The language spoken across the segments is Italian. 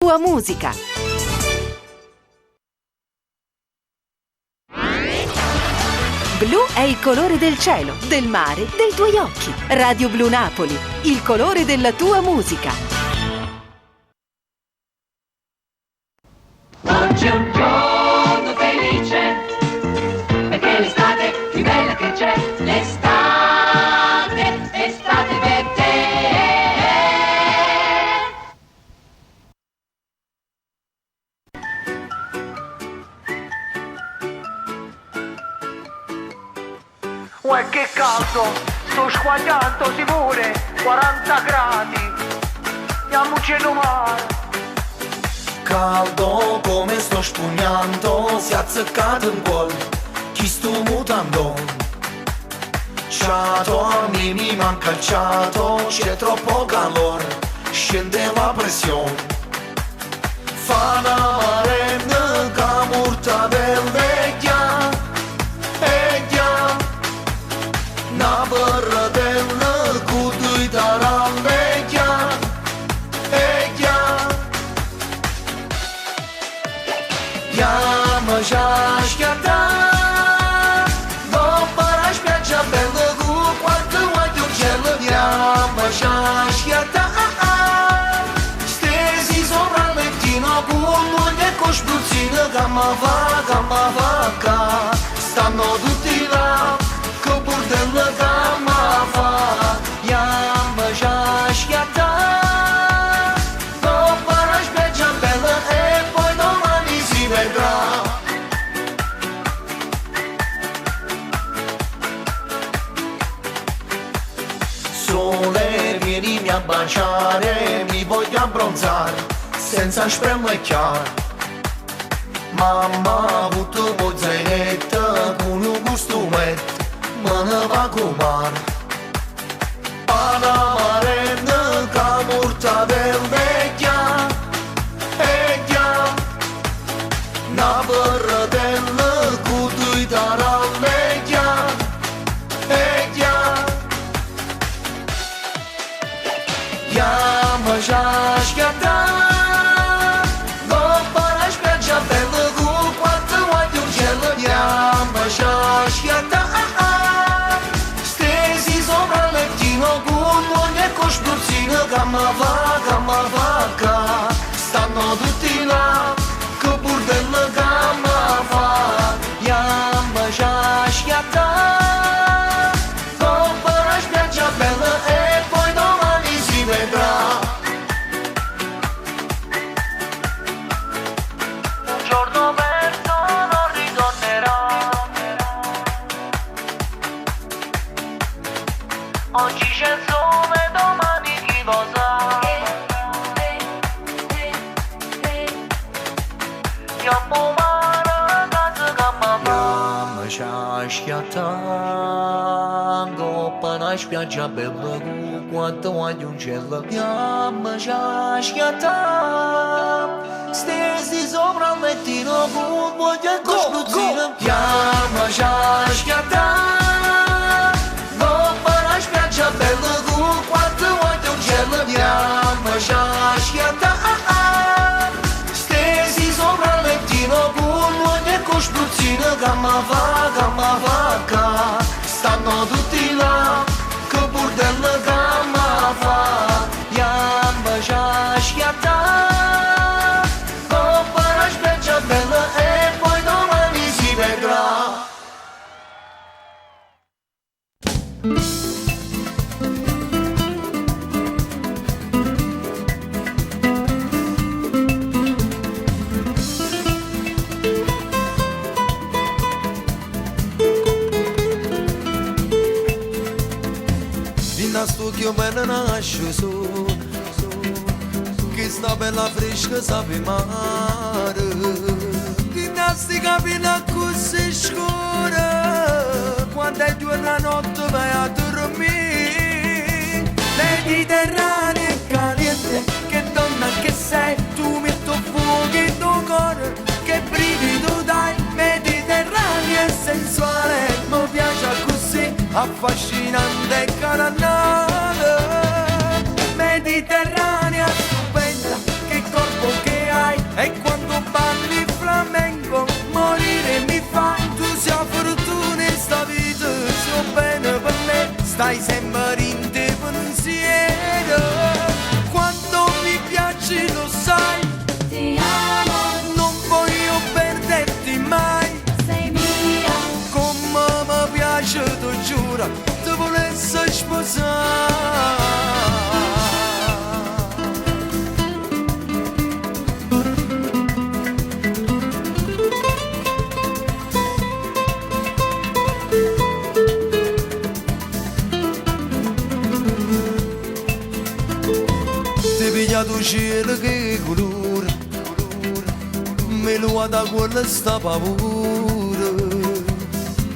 tua musica. Blu è il colore del cielo, del mare, dei tuoi occhi. Radio Blu Napoli, il colore della tua musica. Oggi è un giorno felice, perché l'estate più bella che c'è, l'estate, estate per te. Uè che caldo, sto squagliando Simone, 40 gradi, andiamoci in mare. Caldo come sto spugnando, si è azzeccato in gol, chi sto mutando. Ciato a me mi manca il ciato, c'è troppo calore, scende la pressione. Fa una marenda che mortadella vecchia, vecchia. Una barratella con due taralli vecchia, vecchia. Chiamaci a schiattare, dopo la spiaggia bella con quattro guagli uccelli. Chiamaci a schiattare, stesi sopra il lettino con moglie e con spruzzino. Che mi fa, che stanno tutti là, che bordello che mi fa. Chiamaci a schiattare, dopo la spiaggia bella e poi domani si vedrà. Sole, vienimi a baciare, mi voglio abbronzare, senza spremlecchiare. Mamma ha avuto mozzarella con un costumetto, me ne va con mare. Pana marenda che mortadella vecchia, vecchia. Una barratella con due taralli vecchia, vecchia. Chiamaci a schiattare, dopo la spiaggia bella con quattro guagli uccelli. Chiamaci a schiattare, stesi sopra il lettino con moglie e con spruzzino. Che mi fa, che stanno tutti là, che bordello che mi fa. Chiamaci a schiattare, dopo la spiaggia bella e poi domani si vedrà. Un giorno perso non ritornerà, oggi c'è il sole, domani chi lo sa. Chiamo mare, casa che mi fa. Chiamaci a schiattare, dopo la spiaggia bella con quattro guagli uccelli. Chiamaci a schiattare, stesi sopra il lettino con voglia e con spruzzino. Chiamaci a schiattare, dopo la spiaggia bella con quattro guagli uccelli. Chiamaci a schiattare, stesi sopra il lettino con moglie e con spruzzino. Che mi fa, che stanno tutti là, che bordello che mi fa. Chiamaci a schiattare, dopo la spiaggia bella e poi domani si vedrà. Vin a studio me ne nasce su, che sta bella fresca sape mare. Ginnastica fino così scura, quando è giorno la notte vai a dormire. Mediterranea è caliente, che donna che sei, tu metto fuoco in tuo cuore, che brivido dai. Mediterranea è sensuale, mi piace così, affascinante e canannata. Mediterranea stupenda, che corpo che lo cielo che colore, me lo guarda quello sta paura,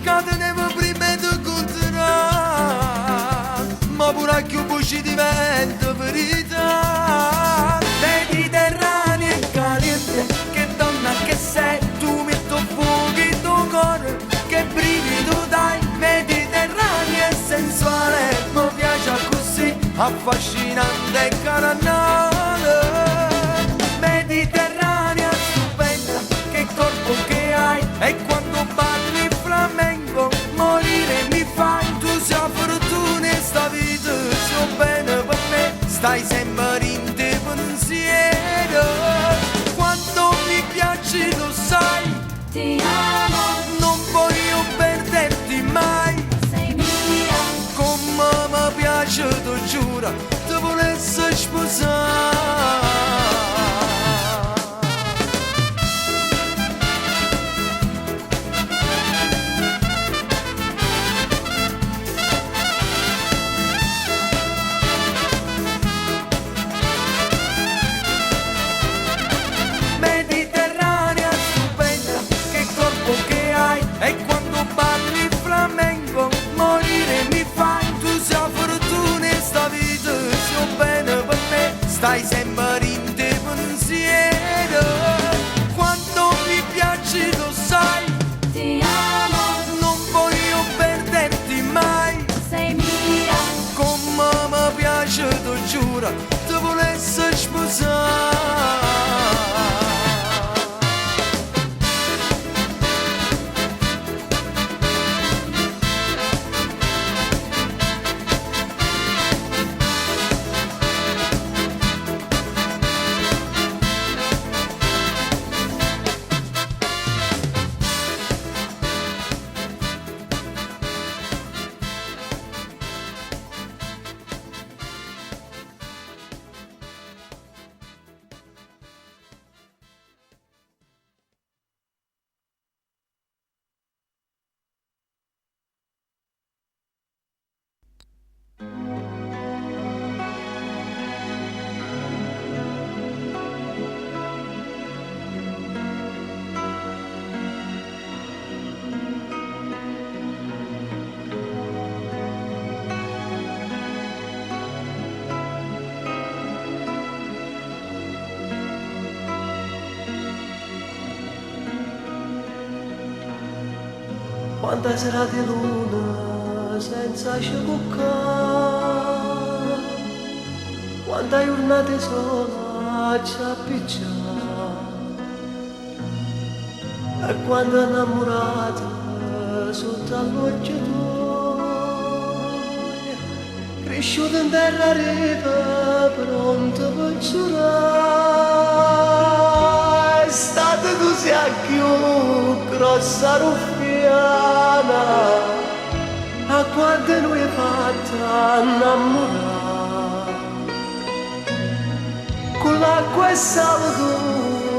che tenevo prima di continuare, ma pure che voce diventa verità. Mediterranea caliente, che donna che sei, tu metto fuoco in tuo cuore, che brivido dai. Mediterranea sensuale, mi piace così, affascinante e carnale. Mediterranea stupenda, che corpo che hai, e quando parli flamenco morire mi fai. Tu sei fortuna e sta vita, sei bene per me, stai sempre in te pensiero. Quando mi piaci lo sai, Ti amo, non voglio perderti mai. sei mia. Come mi piace, ti giuro, ti volessi sposare. Mediterranea stupenda, che corpo che hai, e quando parli flamenco morire mi fai. Tu sei fortuna e sta vita, sei bene per me, stai sempre in te pensiero. Quando mi piaci lo sai, Ti amo, non voglio perderti mai. sei mia. Come mi piace, ti giuro, ti volessi sposare. Quanta sera di luna senza sciacuccare, quanta giornate sola ci appicciare, e quanta innamorata sotto alloggiatoia, cresciuta in terra riva pronta per giurare. È stata così a più grossa ruffiana, a quante noi è fatta innamorare, con l'acqua e sale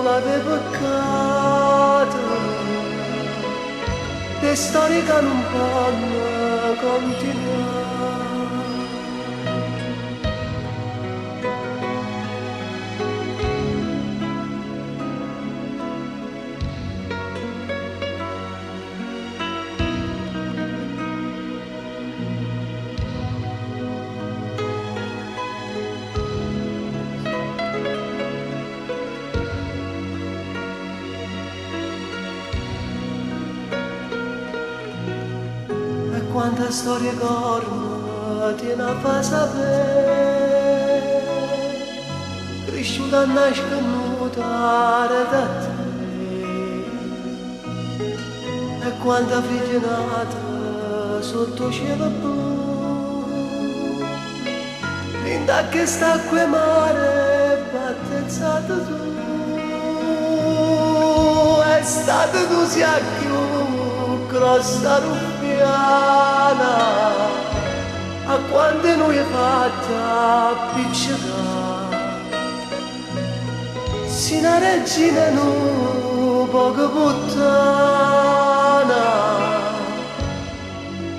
la de peccato, le storie che non possono continuare. Quanta storia corna ti ne fa sapere, cresciuta nasconuta da te, e quanta figlia nata sotto cielo blu, linda che sta qui mare battezzata tu, è stata così a più grossa ruffiana, a quante noi è fatta appiccicare, si una regina nu poco puttana,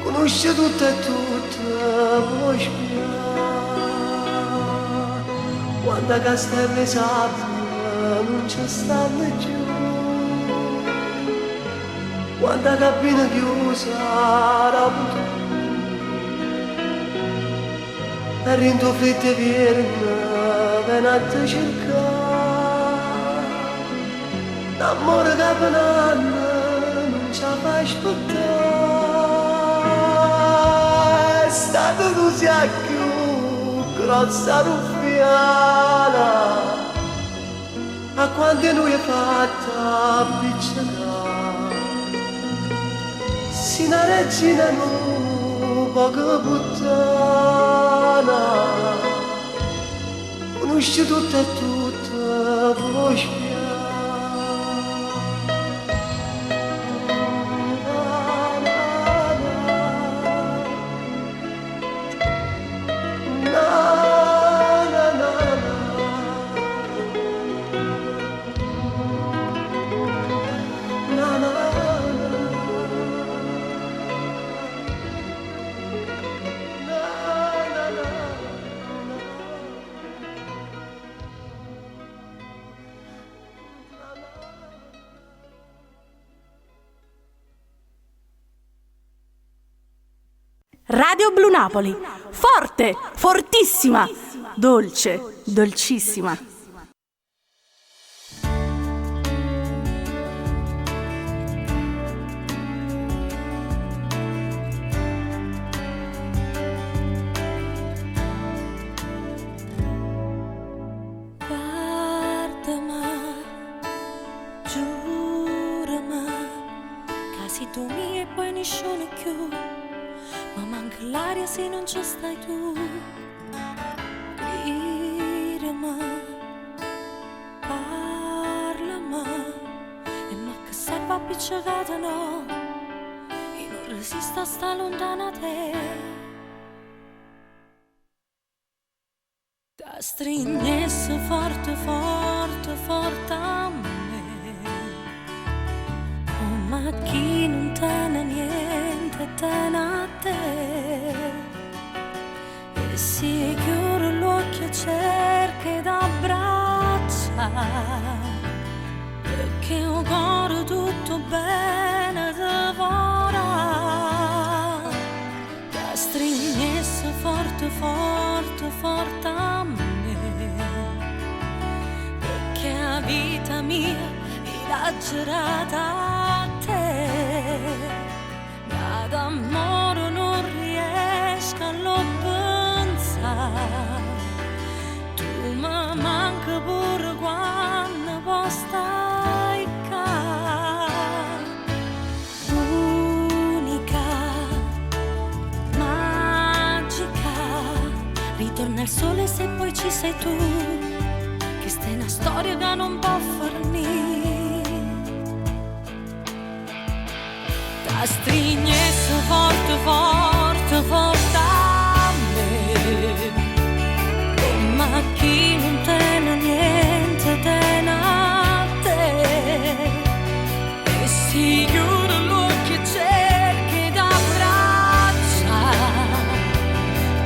conosce tutto e tutto, puoi spiare, quanta castelli sabbia non ci stanno più, quanta cabina chiusa da buttare, e rinto fritte viene ven a te cercare, l'amore che per un anno non ci fa aspettare, è stato così a più grossa ruffiana, a quante noi è fatta appicciare, si una regina nu poco puttana, conosci tutto e tutto, puoi spiare. Radio Blu Napoli, forte, fortissima, dolce, dolcissima. Guardami, giurami, che sei tu mia e poi nessuno più. Ma manca l'aria se non ci stai tu. Gridami, parlami, e ma che serve appiccicata no, io non resisto a sta lontana da te. Ti stringesse forte, forte, forte a me, oh, ma chi non te ne niente te ne a te, e si chiude l'occhio e cerca d'abbracciare, perché un cuore tutto bene devora. Ti stringesse forte, forte, forte a me, perché la vita mia l'ha girata a te. D'amore non riesco a lo pensare, tu mi manca pure quando puoi stai qua. Unica, magica, ritorna il sole se poi ci sei tu, che sta è una storia che non può fornire. La stringesse forte, forte, forte a me, oh, ma chi non te ne niente te ne a te, e si chiude l'occhio e cerchi d'abbracciare,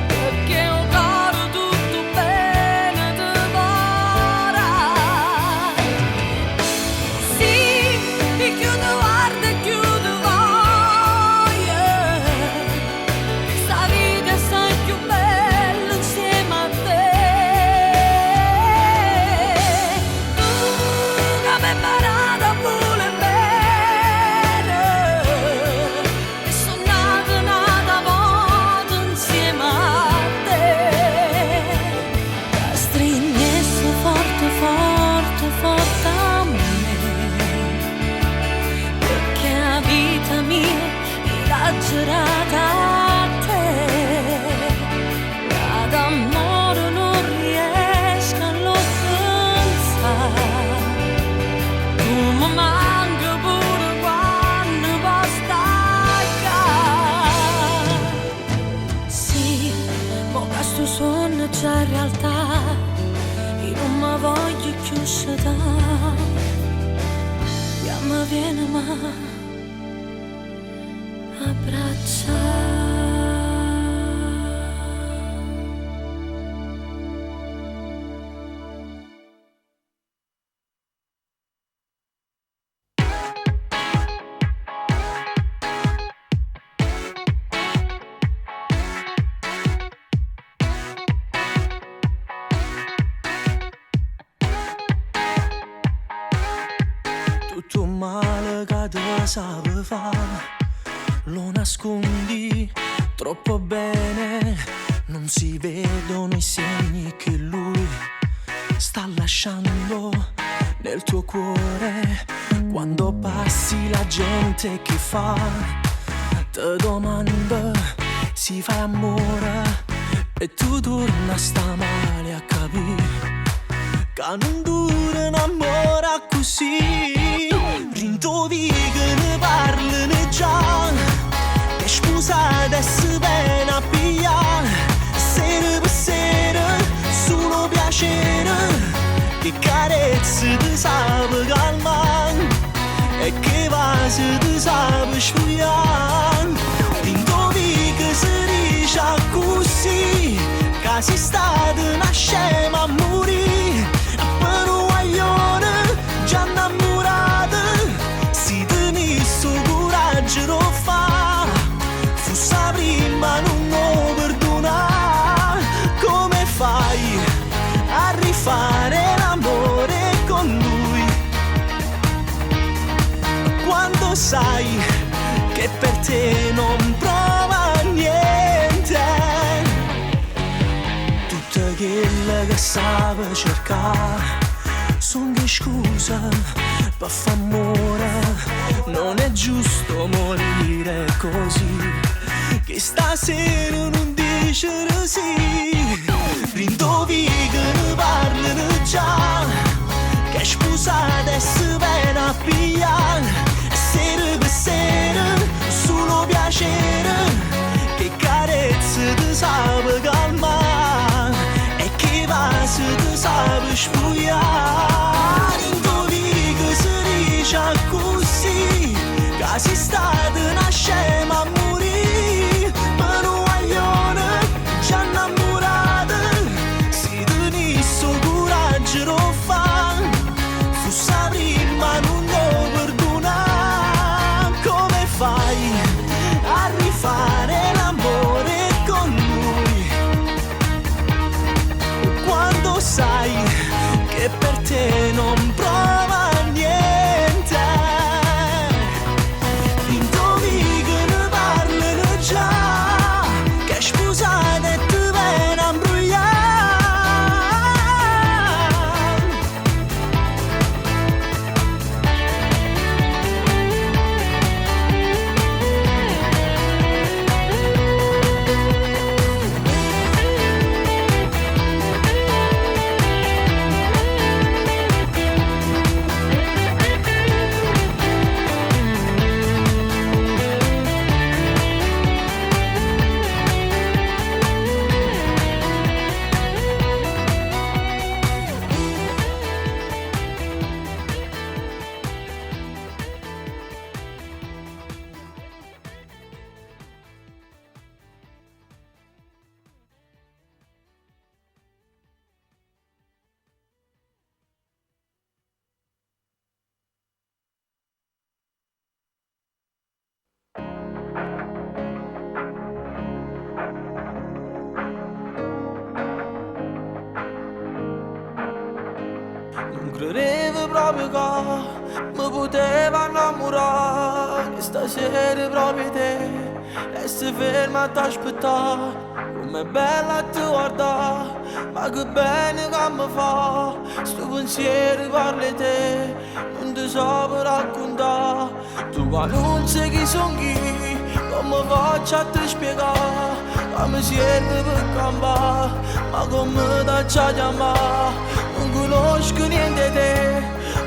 perché un cuore tutto bene devora. Sì, mi chiudo, guarda e chiudo. Girata a te, d'amore non riesco a lo pensare, tu mi manca pure quando puoi staccare. Sì, mo che sto sonno già in realtà, io non mi voglio più sciatare, ya mi viene male abbracciare. tutto male che te sape fa, lo nascondi troppo bene, non si vedono i segni che lui sta lasciando nel tuo cuore. Quando passi la gente che fa, te domanda, si fa amore, e tu torna sta male a capire che non dura un amore così. Rintovi che ne parlano già, che sposate e si viene a pigliare, sera per sera, solo piacere, che carezze ti sape calmare e che vasi ti sape sfogliare. Rintovi che si dice così, che si stata una scema a morire, per un guaglione già innamorata, si tenisse coraggio lo fa, fosse prima non lo perdona. Come fai a rifare l'amore con lui, quando sai che per te non prova niente? Tutte quelle che sape cercare son che scuse per far amore, non è giusto morire così, che stasera non dice sì. Rintovi che ne parlano già, che sposate e si viene a pigliare, sera per sera, solo piacere, che carezze ti sape calmare e che vasi ti sape sfogliare. Rintovi che si dice così, che si stata una scema a morire, per un guaglione già innamorata, si tenisse coraggio lo fa, fosse prima non lo perdona. Come fai a rifare l'amore con lui, quando sai che per te non prova niente? Rintovi che ne parlano già, che sposate e ti viene a imbrogliare. Non credevo proprio che mi poteva innamorare, che stasera proprio te resti ferma a t'aspettare. Com'è bella a te guardare, ma che bene che mi fa, sto pensiero parli te, non ti so per raccontare. Tu qua non sai chi son chi, come faccio a te spiegare, che mi serve per campare, ma come t'accio a chiamare? Non conosco niente di te,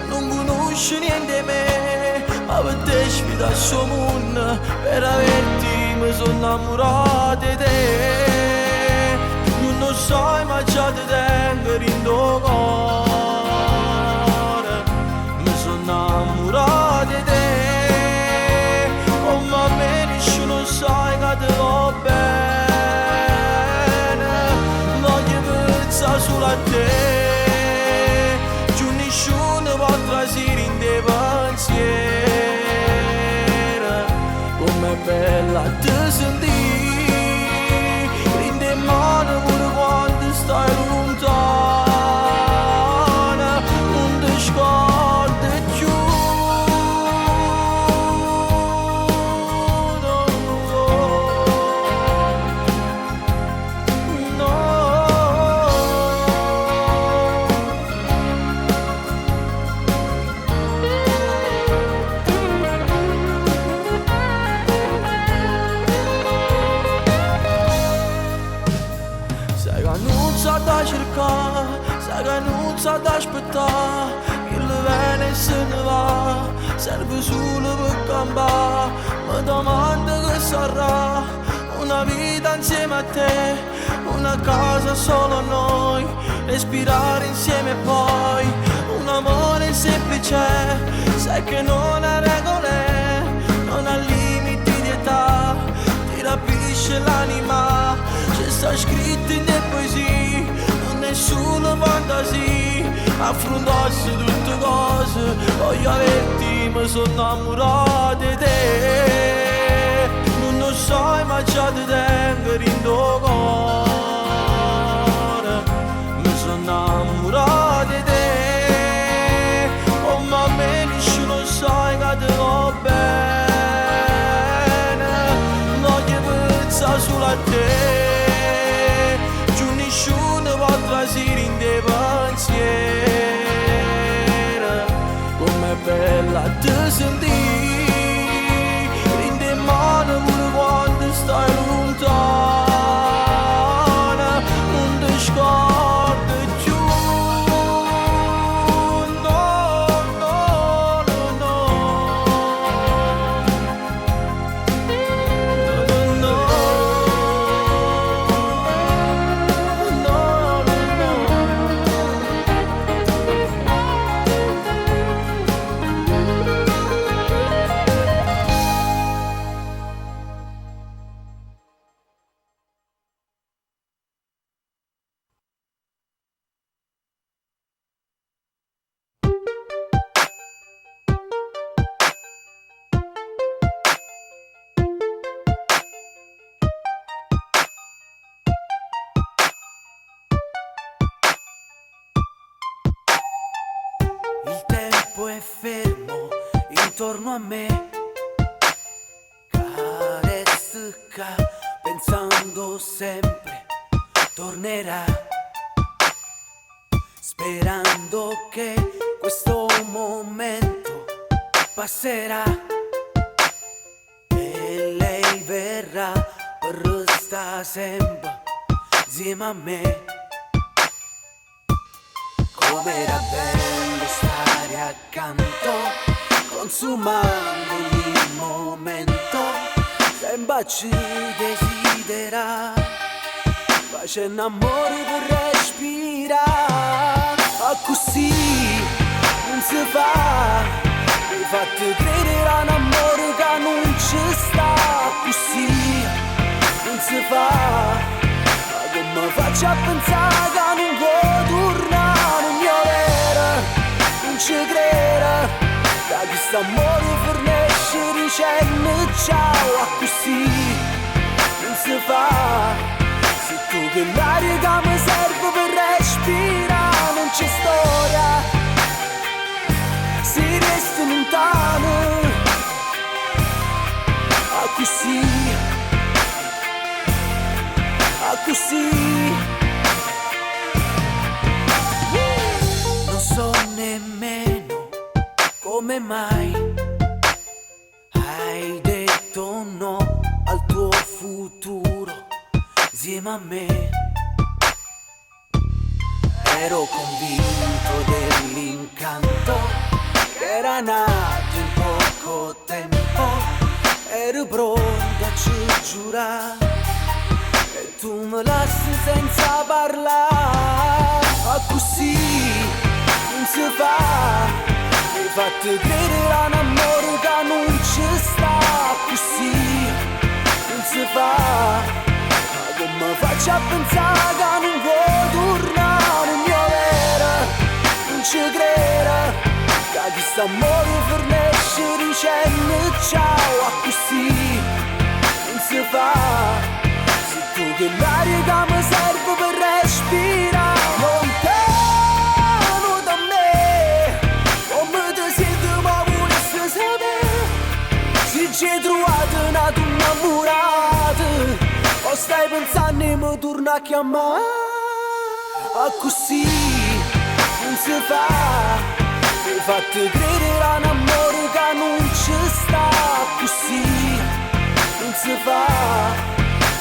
non conosco niente di me, ma per te sfida il suo mondo, per averti mi sono innamorato di te. Non lo so, ma già ti tengo in tuo cuore, mi sono innamorato di te. Oh ma me nessuno sai che ti va bene, voglio pensare solo a te. Trasire in dei pensieri, com'è bella te sentire, in dei mani pure quando stai lontana, non ti scordi più, sa ad aspettare, il viene e se ne va, serve solo per campare. Mi domando che sarà una vita insieme a te, una casa solo a noi, respirare insieme e poi un amore semplice, sai che non ha regole, non ha limiti di età, ti rapisce l'anima, ci sta scritto in te poesie, non è solo fantasia, affrontarsi tutte cose, voglio averti, mi sono innamorato di te, non lo sai ma già ti tengo in tuo cuore, mi sono innamorato di te, oh mamma nessuno sai che ti va bene, non gli pensa solo a te, giù nessuno può trasire in te pensieri, com'è bella te sentire, in te mano pure quando stai lontana, non ti scordi più, no, no, no, no, no, no, no, no. Il tempo è fermo intorno a me, carestica, pensando sempre tornerà, sperando che questo momento passerà e lei verrà per restare sempre insieme a me. Com'era bello stare accanto, consumando ogni momento, sembra ci desidera, facendo amore per respirare, ma così non si fa, mi fate credere a un amore che non ci sta, così non si fa, ma come faccio a pensare che non vuoi tornare, non mi avere, non ci creda, da questo amore per nascere dicendo ciao, a così non si fa, se tu che l'aria che mi serve per respirare, non c'è storia, si resta lontano, a così, a così. Non so nemmeno come mai hai detto no al tuo futuro insieme a me. Ero convinto dell'incanto che era nato in poco tempo, ero pronto a ci giurare e tu me lasci senza parlare, ma così non si fa, mi fate credere a un amore che non ci sta, così non si fa, ma come faccio a pensare che non vuoi tornare, non mi avere, non ci creda, che questo amore per nascere dicendo ciao, a così non si fa, se tu che l'aria che mi serve per respirare, lontano da me, come ti senti ma volessi sapere, se ci hai trovato una tua innamorata, o stai pensando e mi torna a chiamare, a così non si fa, mi fate credere a un amore che non ci sta, così non si fa,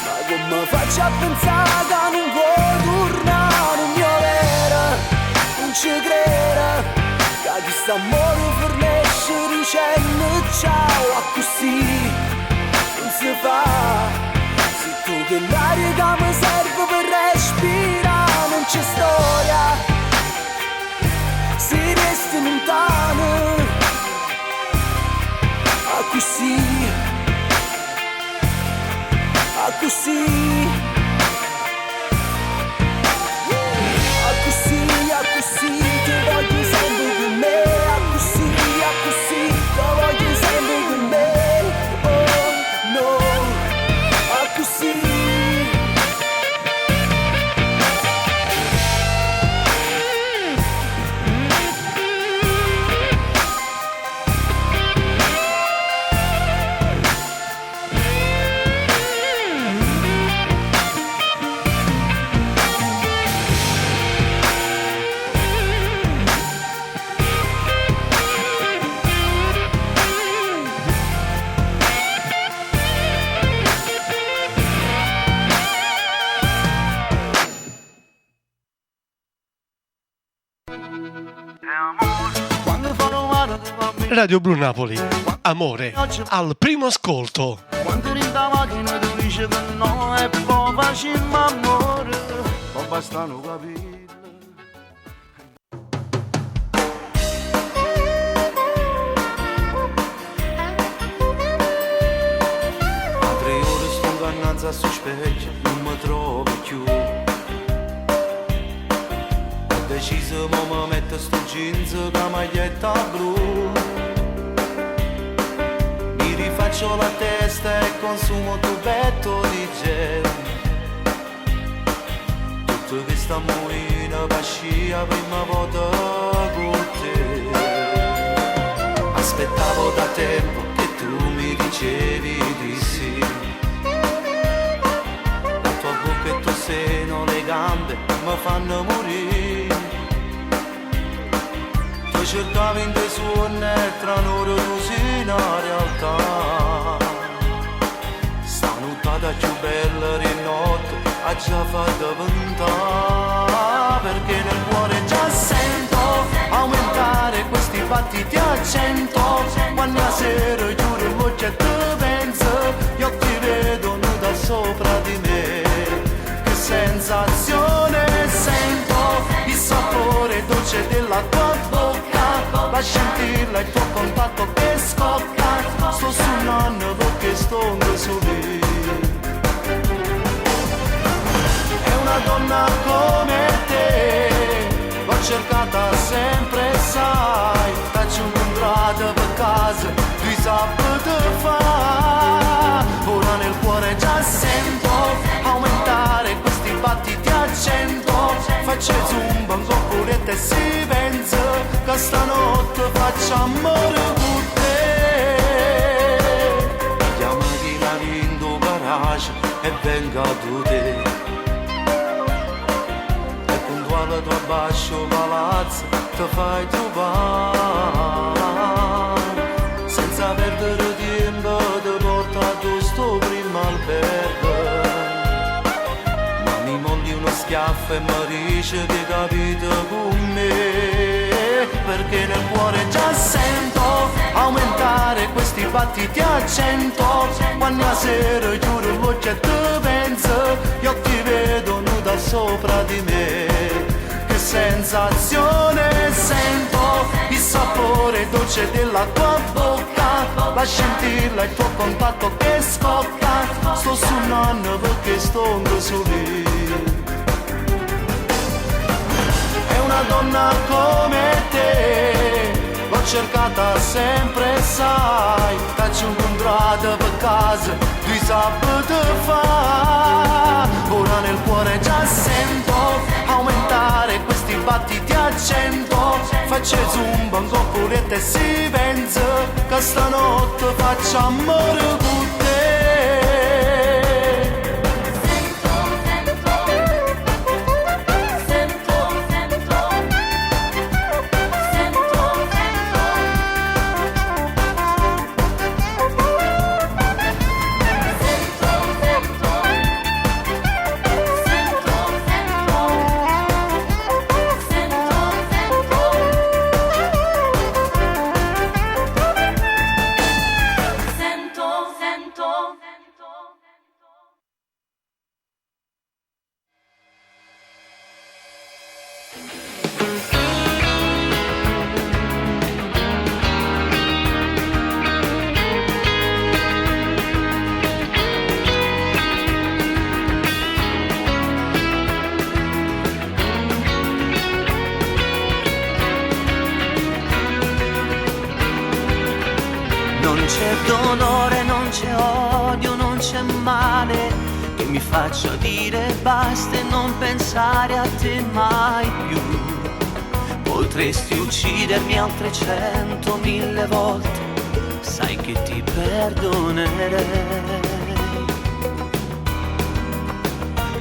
ma come faccio a pensare che non vuoi tornare, non mi avere, non non ci crede che chi sta amore fornisce dicendo ciao, a così non si fa. Se tu che l'aria che mi serve per respirare non c'è storia, si resta lontano, a così, a così. Così ti voglio sempre con me, così ti voglio sempre con me, oh no, così. Radio Blu Napoli, amore al primo ascolto. Quando in da macchina tu dici che no è po' facile ma amore, ma basta non capire. A 3 ore sto ingannanza su specchio, non mi trovo più. Ho deciso ma mi metto sto jeans con maglietta blu. Faccio la testa e consumo tubetto di gel. Tutto che sta morendo pascia prima volta con te. Aspettavo da tempo che tu mi dicevi di sì. La tua bocca e il tuo seno, le gambe mi fanno morire. Tu cercavi in te suoni e tra loro tu sei una realtà. Più bella di notte ha già fatto vent'anni, perché nel cuore già sento aumentare questi battiti a 100. Quando la sera chiudo l'occhio e ti penso, io ti vedo nuda sopra di me. Che sensazione sento, il sapore dolce della tua bocca, la scintilla il tuo contatto che scocca. Sto suonando perché sto su lì. Una donna come te l'ho cercata sempre, sai. Faccio un contratto per casa, tu sabato fa. Ora nel cuore già sento aumentare questi battiti a 100. Faccio il zumba oppure te si pensa che stanotte faccio amore con te. Chiamati la vinto garage e venga tu te. La tua bascio palazzo ti fai trovare, senza perdere tempo ti porta a sto primo albergo. Ma mi molli uno schiaffo e mi dice che capito con me, perché nel cuore già sento aumentare questi battiti a 100. Quando la sera chiudo l'occhio e ti penso, io ti vedo nuda sopra di me. Sensazione sento, il sapore dolce della tua bocca, la scintilla il tuo contatto che scocca. Sto suonando perché sto su lì. È una donna come te l'ho cercata sempre, sai. Faccio un contratto per casa, tu sabato fa. Ora nel cuore già sento aumentare questi battiti a 100. Faccio il zumba oppure te si pensa che stanotte faccio amore con te. c'è dolore, non c'è odio, non c'è male che mi faccia dire basta e non pensare a te mai più. Potresti uccidermi altre 100.000 volte, sai che ti perdonerei.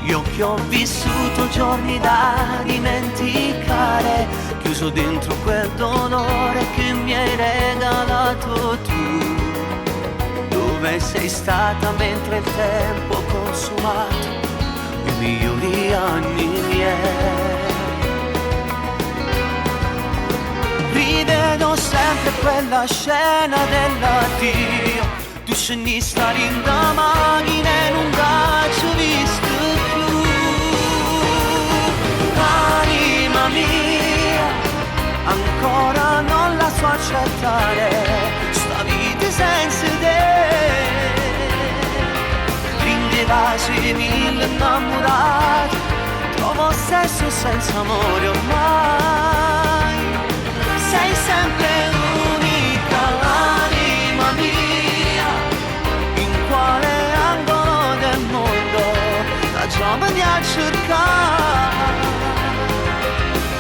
Io che ho vissuto giorni da dimenticare, chiuso dentro quel dolore che mi hai regalato tu. Dove sei stata mentre il tempo ha consumato i migliori anni miei? Rivedo sempre quella scena dell'addio, tu scenista linda macchina e non ci visto più. Anima mia, ancora non la so accettare, sta vita senza te. Rinde vasi mille innamorati, trovo sesso senza amore ormai. Sei sempre unica, anima mia, in quale angolo del mondo la giovane a cercare.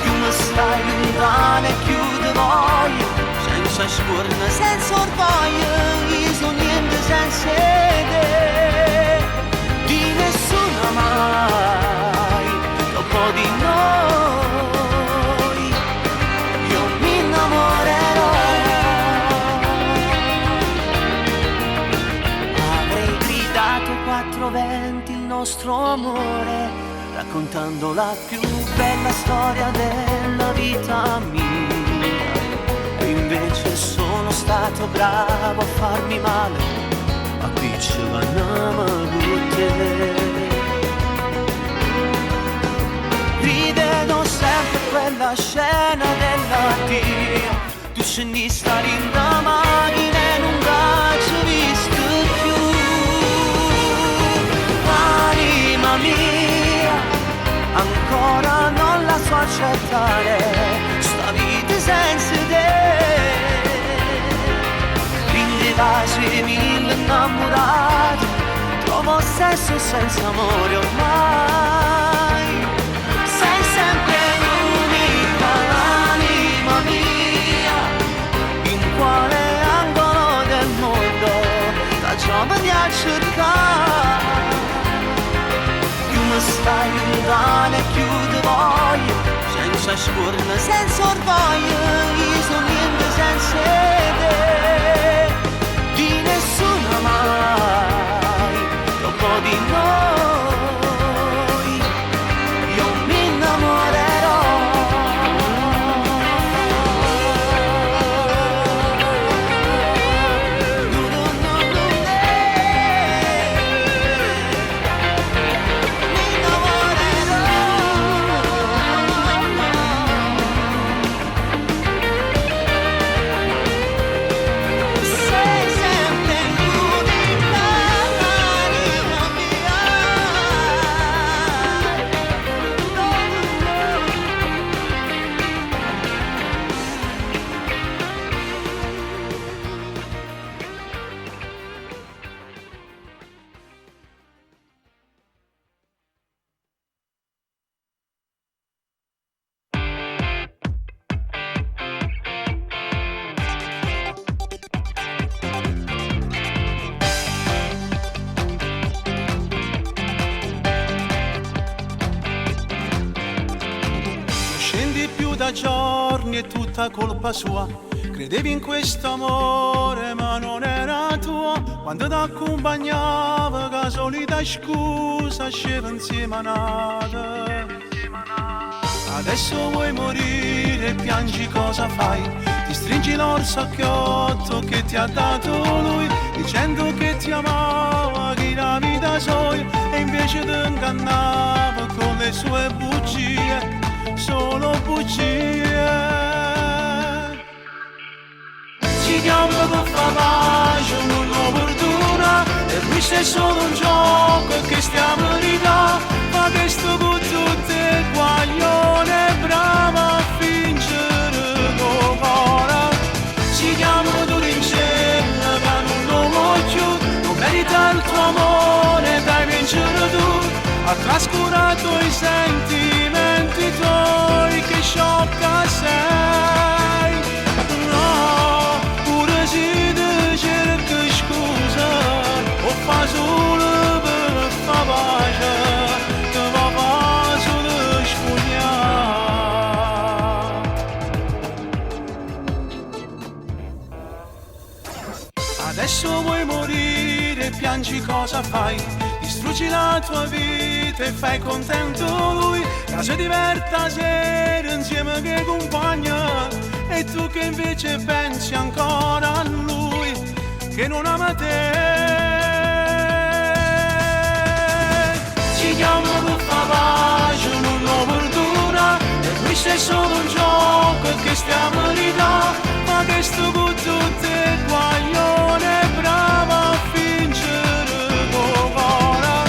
Più mi stai lontana e più ti voglio, senza scorna, senza orgoglio, io sono niente senza te, di nessuna mai, dopo di noi, io mi innamorerò. Avrei gridato 420 il nostro amore, raccontando la più bella storia della vita mia. E invece sono stato bravo a farmi male, a picciolannama tutte. Rivedo sempre quella scena dell'addio, tu scenista linda macchina e non ci visto più. Anima mia, ancora non la so accettare, sta vita senza te. Rinde vasi mille innamorati, trovo sesso senza amore ormai. Sei sempre l'unica, anima mia, in quale angolo del mondo la giovane a cercare. Stai lontana e più ti voglio, senza scorna, senza orgoglio, io sono niente senza te, di nessuna mai, dopo di noi, io mi innamorerò. Da giorni è tutta colpa sua, credevi in questo amore ma non era tuo, quando ti accompagnava che solita scusa sceva insieme a nata. Adesso vuoi morire e piangi, cosa fai? Ti stringi l'orsacchiotto che ti ha dato lui, dicendo che ti amava, che la vita soia, e invece ti ingannava con le sue bugie, solo bugie. Ci chiamo per far pace, non lo perdona, e questo è solo un gioco che stiamo ridando, ma questo con tutte le guaglione, brava a fingere con cuore. Ci chiamo tu l'incenno, amore dai vincere tu, ha trascurato i sentimenti tuoi, che sciocca sei. No, pure se ti cerco scusa, o fa solo per fa pace, che va solo spugnare. Adesso vuoi morire, piangi, cosa fai? Distruggi la tua vita e fai contento lui, che si diverta sera insieme che compagna, e tu che invece pensi ancora a lui, che non ama te. Ci chiama per fa pace, non lo perdona, e questo è solo un gioco che stiamo lì là, ma che sto con tutte guaglione, brava a fingere covara.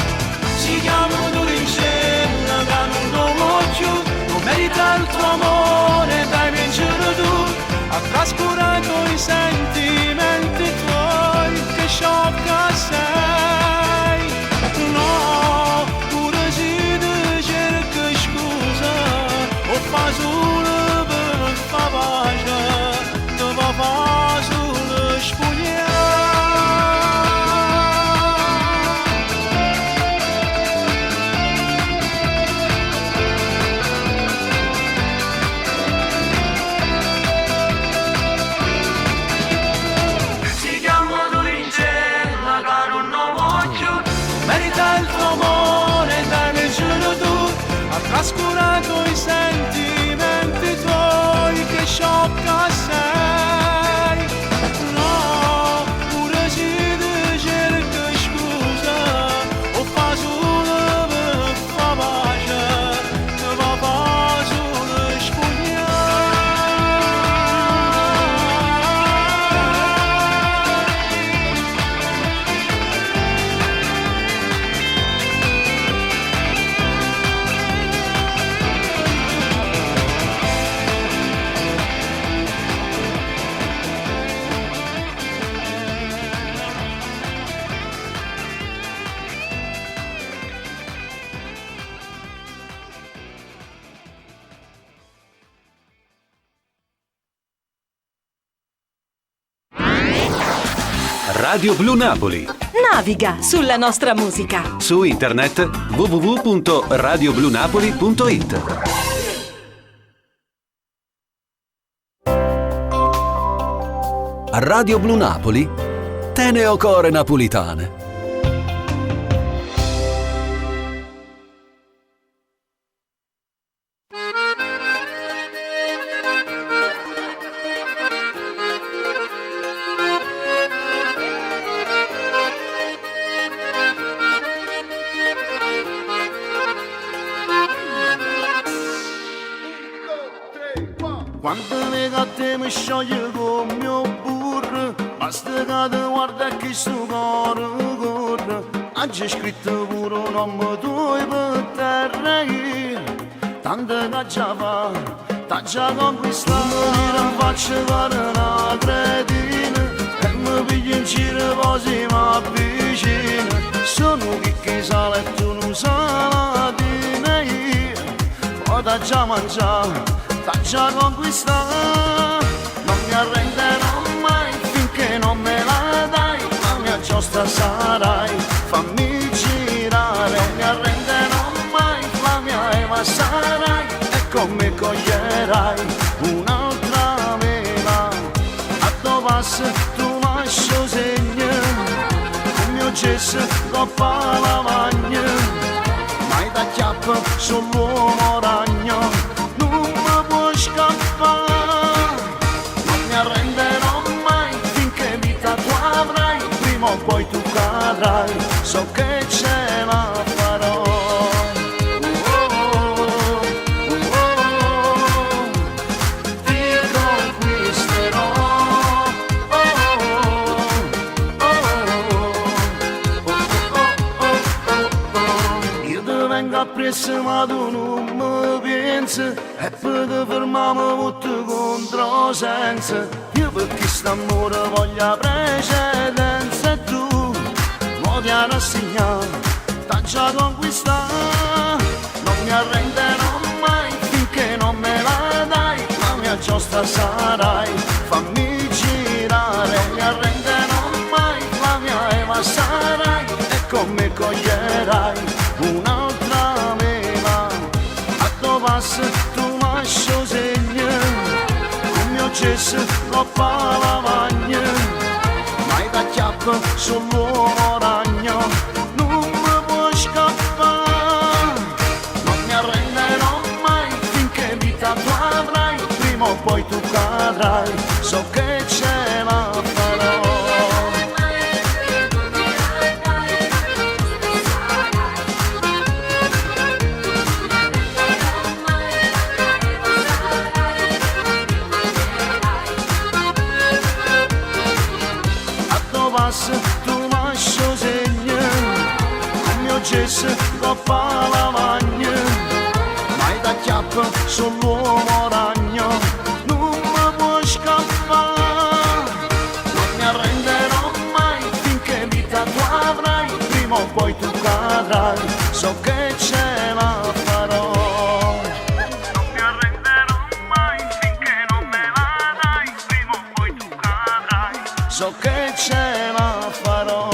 Si chiama Dorincella, che non lo voglio, non merita il tuo amore, dai vincere tu, ha trascurato i sentimenti tuoi, che sciocca sei. No, pure se ti cerco scusa, o fa solo per fa pace, te va solo spugnare. Si chiama Dorincella, che non lo voglio, merita il tuo amore, dai vincere tu, ha trascurato i sentimenti tuoi, che sciocca sei. No, pure se ti cerco scusa, o fa solo per fa pace, che va solo spugnare. Radio Blu Napoli. Naviga sulla nostra musica. Su internet www.radioblunapoli.it. A Radio Blu Napoli, Teneo Core Napolitane. Quando le gatte mi scioglie con mio burro, basta che ti guarda che sto cuore corre. Oggi è scritto pure un nome tuo per terra, tanto che già fa, t'ha già conquistato. Mi dire in faccia fare una cretina, e mi piglio in giro poi si mi avvicina. Sono chi che sale e tu non salatina, poi t'ha già mangiato, t'ha già conquistato. Non mi arrenderò mai finché non me la dai, la mia giostra sarai, fammi girare. Non mi arrenderò mai, la mia Eva sarai, e con me coglierai un'altra mela. A dove passi tu lascio segno, il mio gesso coppa lavagna, mai da chiappa sull'uomo ragno. Non mi arrenderò mai finché vita tu avrai, prima o poi tu cadrai, so che ce la farò. Ti conquisterò. Io ti vengo appresso ma tu non mi pensi, e poi ti fermiamo tutto contro senza. Io perché st'amore voglia precedenza, e tu mo ti ha rassegnato, t'ha già conquistato. Non mi arrenderò mai finché non me la dai, la mia giostra sarai, fammi girare. Non mi arrenderò mai, la mia Eva sarai, e con me coglierai un'altra mela. A tuo passo tu lascio segno, con mio gesso coppa lavagna, mai da chiappo sull'uomo ragno, non mi può scappare. Non mi arrenderò mai finché vita tu avrai, prima o poi tu cadrai, so che ce la farò. Tu lascio segno, con mio gesso coppa lavagna, mai da chiappo sull'uomo ragno, non mi può scappare. Non mi arrenderò mai finché vita tu avrai, prima o poi tu cadrai, so che ce la farò. Non mi arrenderò mai finché non me la dai, prima o poi tu cadrai, so che ce la farò.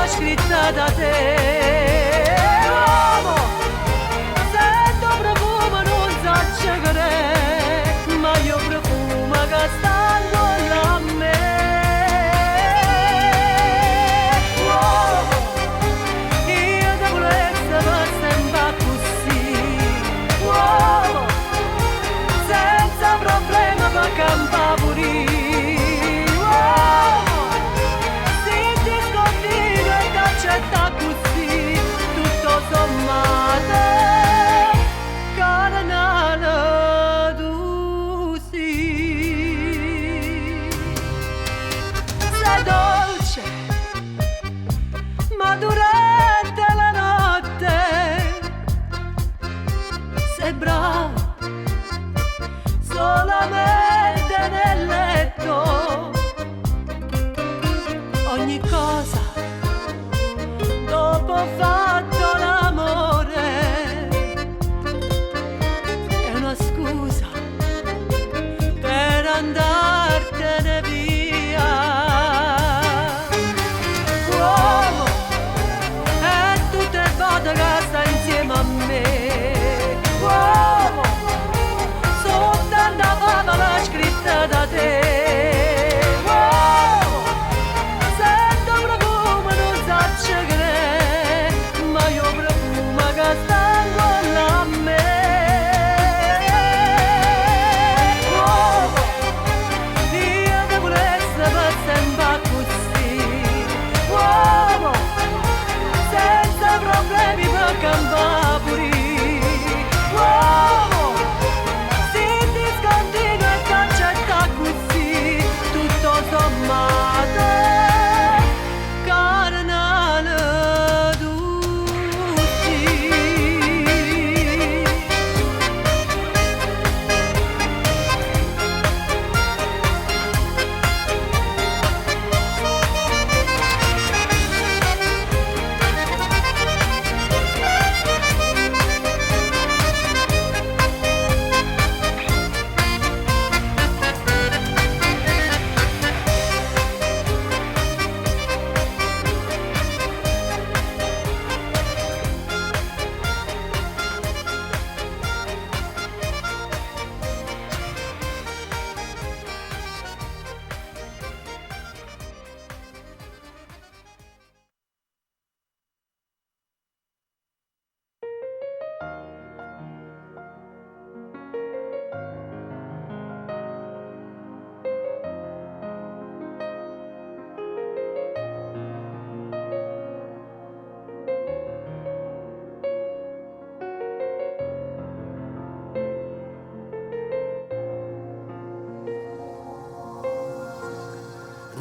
Scritta da te, uomo, sento profumo non so che, ma io profumo che stanno a me. Uomo, io ti volessi per sempre così, uomo, senza problema per campare pure. Accetta così, tutto sommato, carnale tu sì. Sei dolce, ma durante la notte sei bravo, solamente nel letto. Ogni cosa dopo ho fatto l'amore è una scusa per andartene via. Uomo, e tutte le volte che stai insieme a me, uomo, soltanto la favola scritta da te.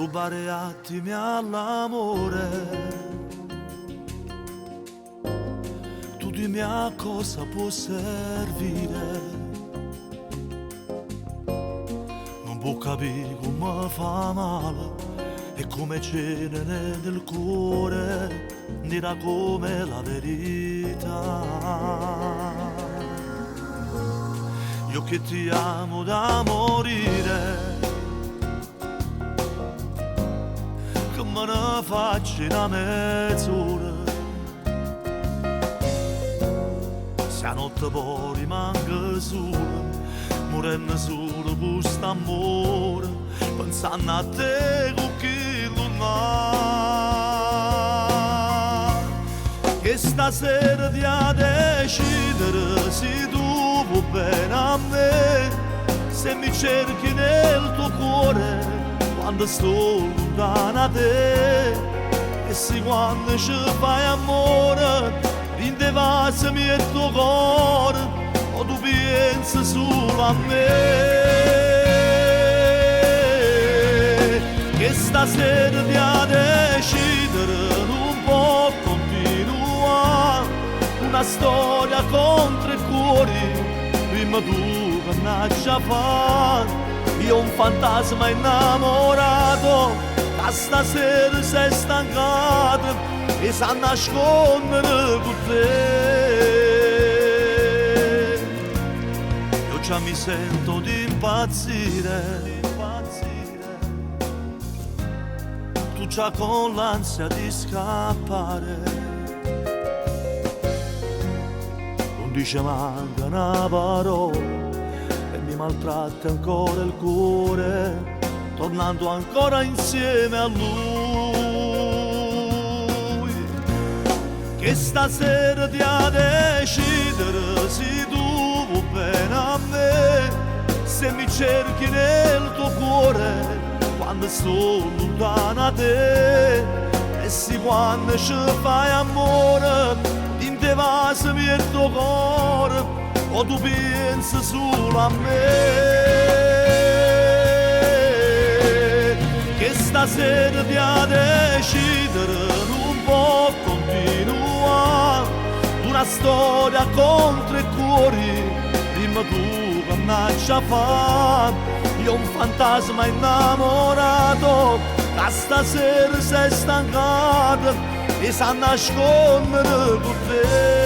rubare attimi all'amore. Tu dimmi a cosa può servire, non può capire come fa male e come cenere nel cuore, nera come la verità. Io che ti amo da morire, che me ne faccio una mezz'ora, se a notte poi rimango solo, morendo solo con st'amore, pensando a te con chi luna. Che stasera ti a decidere se tu vuoi bene a me, se mi cerchi nel tuo cuore quando sto lontano da te, e se quando ci fai amore in te vasami il tuo cuore, o tu pensi solo a me. Che stasera ti a decidere non può continuare una storia contro i cuori, prima tu che nasci fa. Io un fantasma innamorato, ma stasera sei stancato e sa nascondere con te. Io già mi sento di impazzire, tu già con l'ansia di scappare, non dice manca una parola, mi maltratta ancora il cuore, tornando ancora insieme a lui. Che stasera ti a decidere se tu vuoi bene a me, se mi cerchi nel tuo cuore quando sto lontano da te, e se quando ci fai amore in te vasami il tuo cuore, o tu pensi solo a me. Che stasera ti a decidere non può continuare una storia contro i cuori, prima tu che nasci fa. Io un fantasma innamorato, da stasera sei stancato e sa nascondere con te.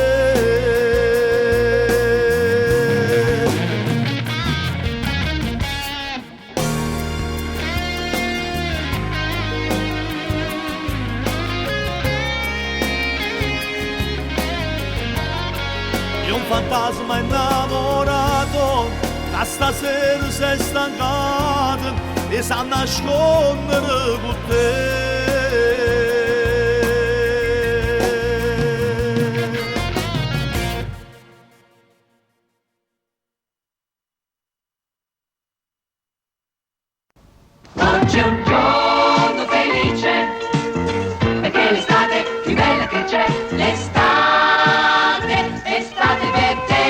Fantasma innamorato, da stasera sei stancato e sa nascondere con te. Oggi è un giorno felice, perché l'estate più bella che c'è, l'estate per te.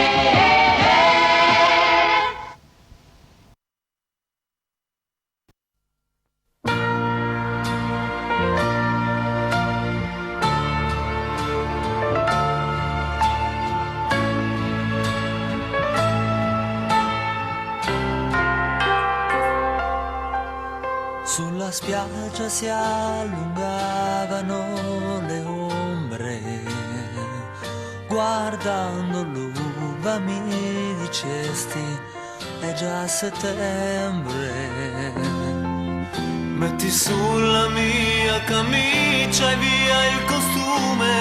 Sulla spiaggia si allungavano le ombre, guardando l'uva mi dicesti è già settembre. Metti sulla mia camicia e via il costume,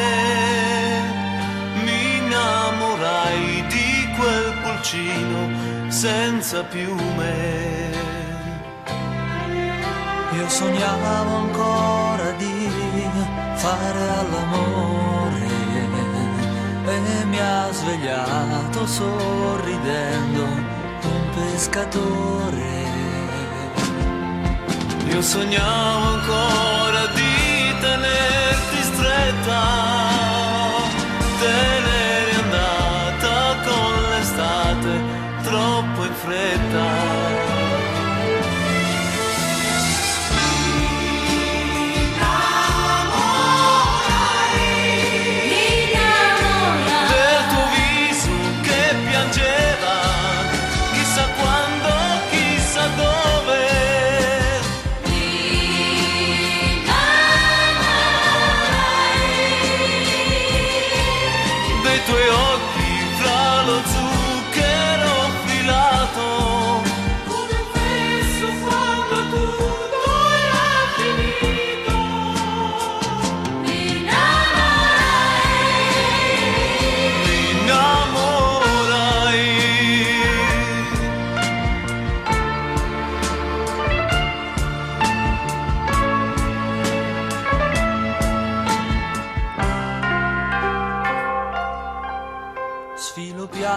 mi innamorai di quel pulcino senza piume. Io sognavo ancora di fare all'amore e mi ha svegliato sorridendo un pescatore. Io sognavo ancora di tenerti stretta, te n'eri andata con l'estate troppo in fretta.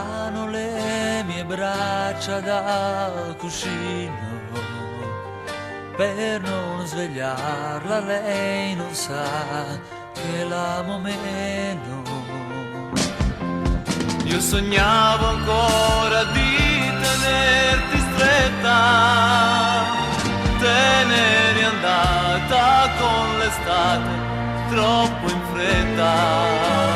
mano le mie braccia dal cuscino per non svegliarla, lei non sa che l'amo meno. Io sognavo ancora di tenerti stretta, te ne eri andata con l'estate troppo in fretta.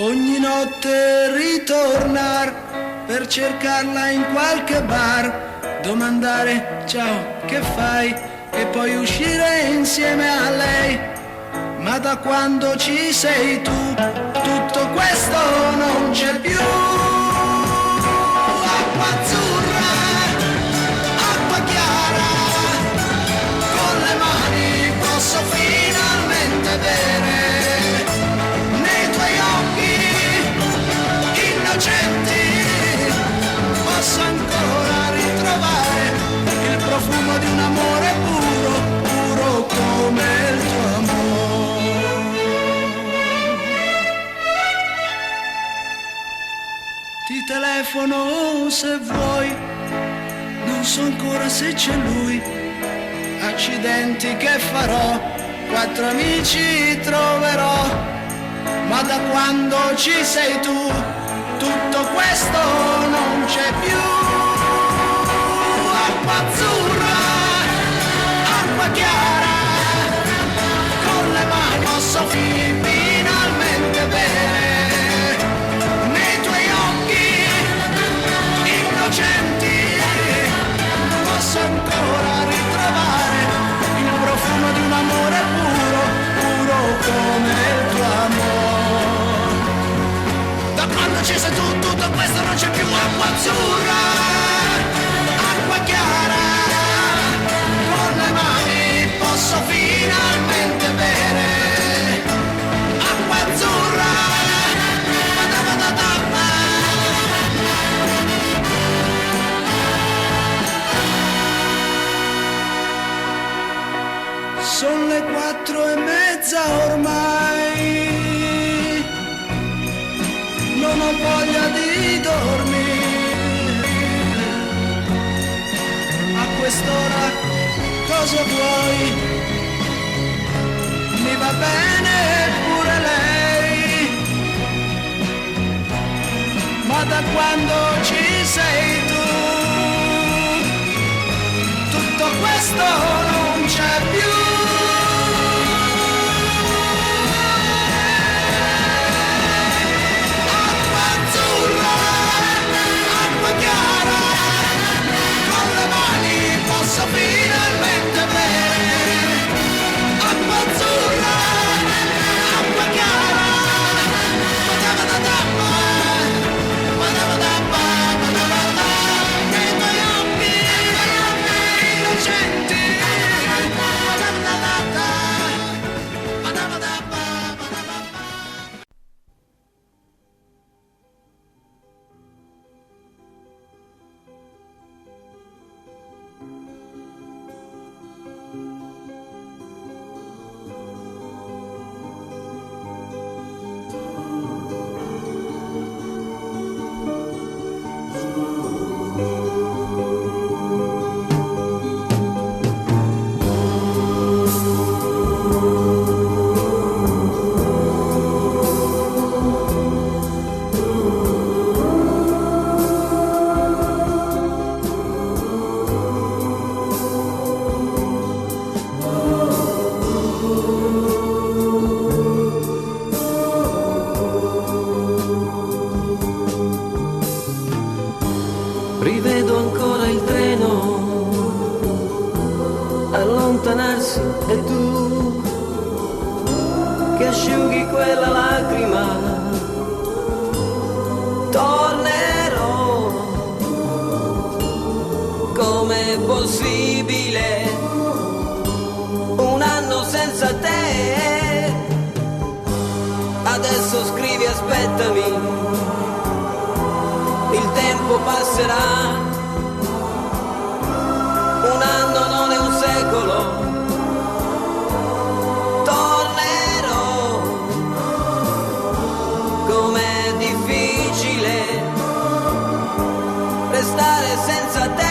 Ogni notte ritornar per cercarla in qualche bar, domandare ciao che fai e poi uscire insieme a lei. Ma da quando ci sei tu tutto questo non c'è più. Acqua azzurra, acqua chiara, con le mani posso finalmente bere. Posso ancora ritrovare il profumo di un amore puro, puro come il tuo amore. Ti telefono se vuoi, non so ancora se c'è lui. Accidenti che farò, 4 amici troverò, ma da quando ci sei tu tutto questo non c'è più. Acqua azzurra, acqua chiara, con le mani posso finalmente bere. Nei tuoi occhi innocenti posso ancora ritrovare il profumo di un amore puro, puro come il tuo amore. Da quando ci sei tu, tutto questo non c'è più. Acqua azzurra, acqua chiara, con le mani posso finalmente bere. Acqua azzurra, sono le 4:30 ormai. Non ho voglia di dormire. A quest'ora cosa vuoi? Mi va bene pure lei. Ma da quando ci sei tu tutto questo non c'è più. Posso finalmente bere. Acqua azzurra, acqua chiara, E tu che asciughi quella lacrima, tornerò. Com'è possibile un anno senza te? Adesso scrivi aspettami, il tempo passerà. Un anno non è un secolo. Tornerò. Com'è difficile restare senza te.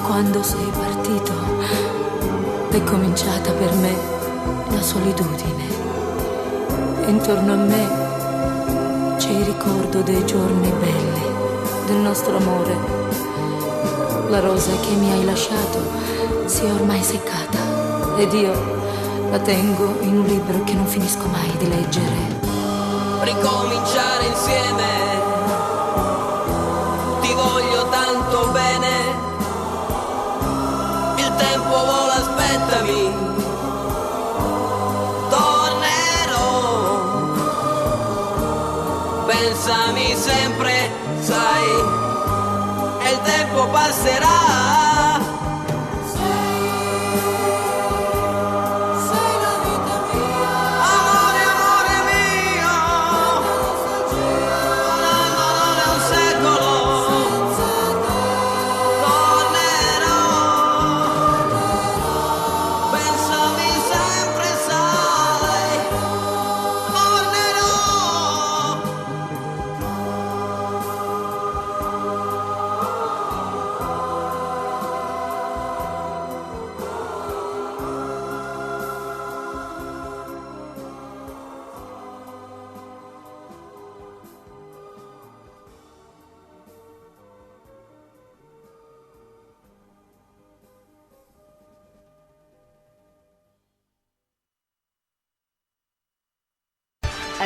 Quando sei partito è cominciata per me la solitudine. Intorno a me c'è il ricordo dei giorni belli, del nostro amore. La rosa che mi hai lasciato si è ormai seccata ed io la tengo in un libro che non finisco mai di leggere. Ricominciare insieme, ti voglio tanto bene. Il tempo vola, aspettami, tornerò. Pensami sempre, sai, e il tempo passerà.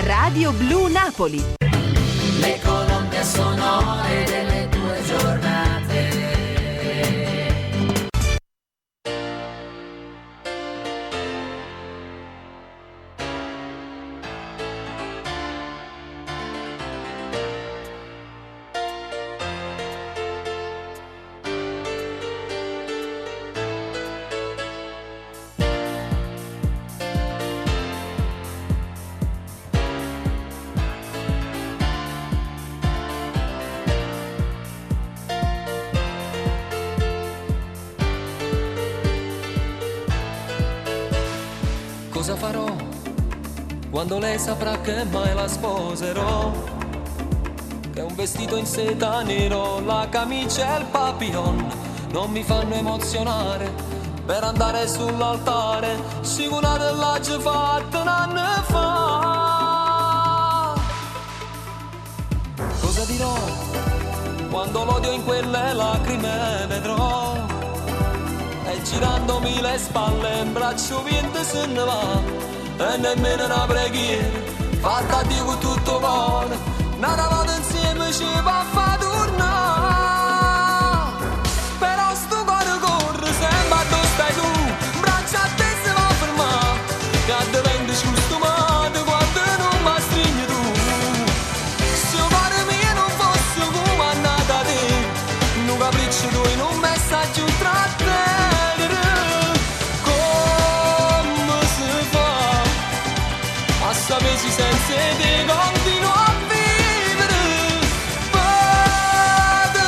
Radio Blu Napoli. Le colonne sonore delle tue giornate. Cosa farò quando lei saprà che mai la sposerò? Che un vestito in seta nero, la camicia e il papillon non mi fanno emozionare per andare sull'altare, sicura dell'agio fatto un anno fa. Cosa dirò quando l'odio in quelle lacrime vedrò? E girandomi le spalle in braccio niente se ne va. E nemmeno una preghiera fatta a Dio con tutto cuore. Una volta insieme ci va a fa tornare. Però sto cuore corre sembra dove stai tu. Braccia a te se va a fermare. Che diventa scostumato quando non mi stringi tu. Se il cuore mio non fosse comandato a te, non capriccio tu in un messaggio tra te. Mesi senza te continuo a vivere. Vado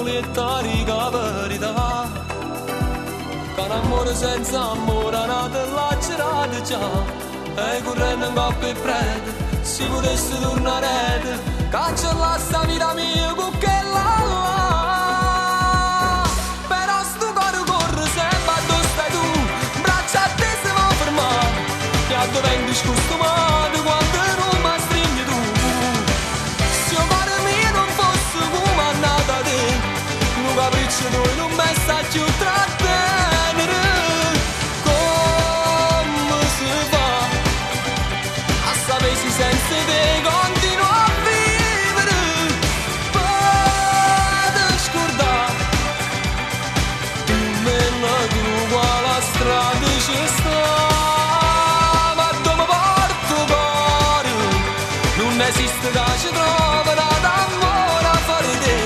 solitaria verità. Che un amore senza amore è nato lacerata già. E correndo in coppa e prete, si potesse tornare, cancella sta vita mia con che là. Però sto cuore corre sempre dove stai tu, braccia a te se va a fermare, che a dove vengo scostumato quando non mi stringi tu. Se il cuore mio non fosse come è nata te, un capriccio tu in un messaggio trattenere. Come si fa a sapere se senza te continuo a vivere, per scordare tu me la tua la strada ci sta. Ma dove porto cuore non esiste che ci trova d'amore a fare te,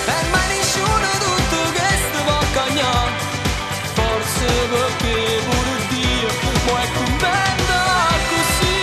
e mai nessuno tutto che sto può cagnare, forse perché pure Dio può è contenta così.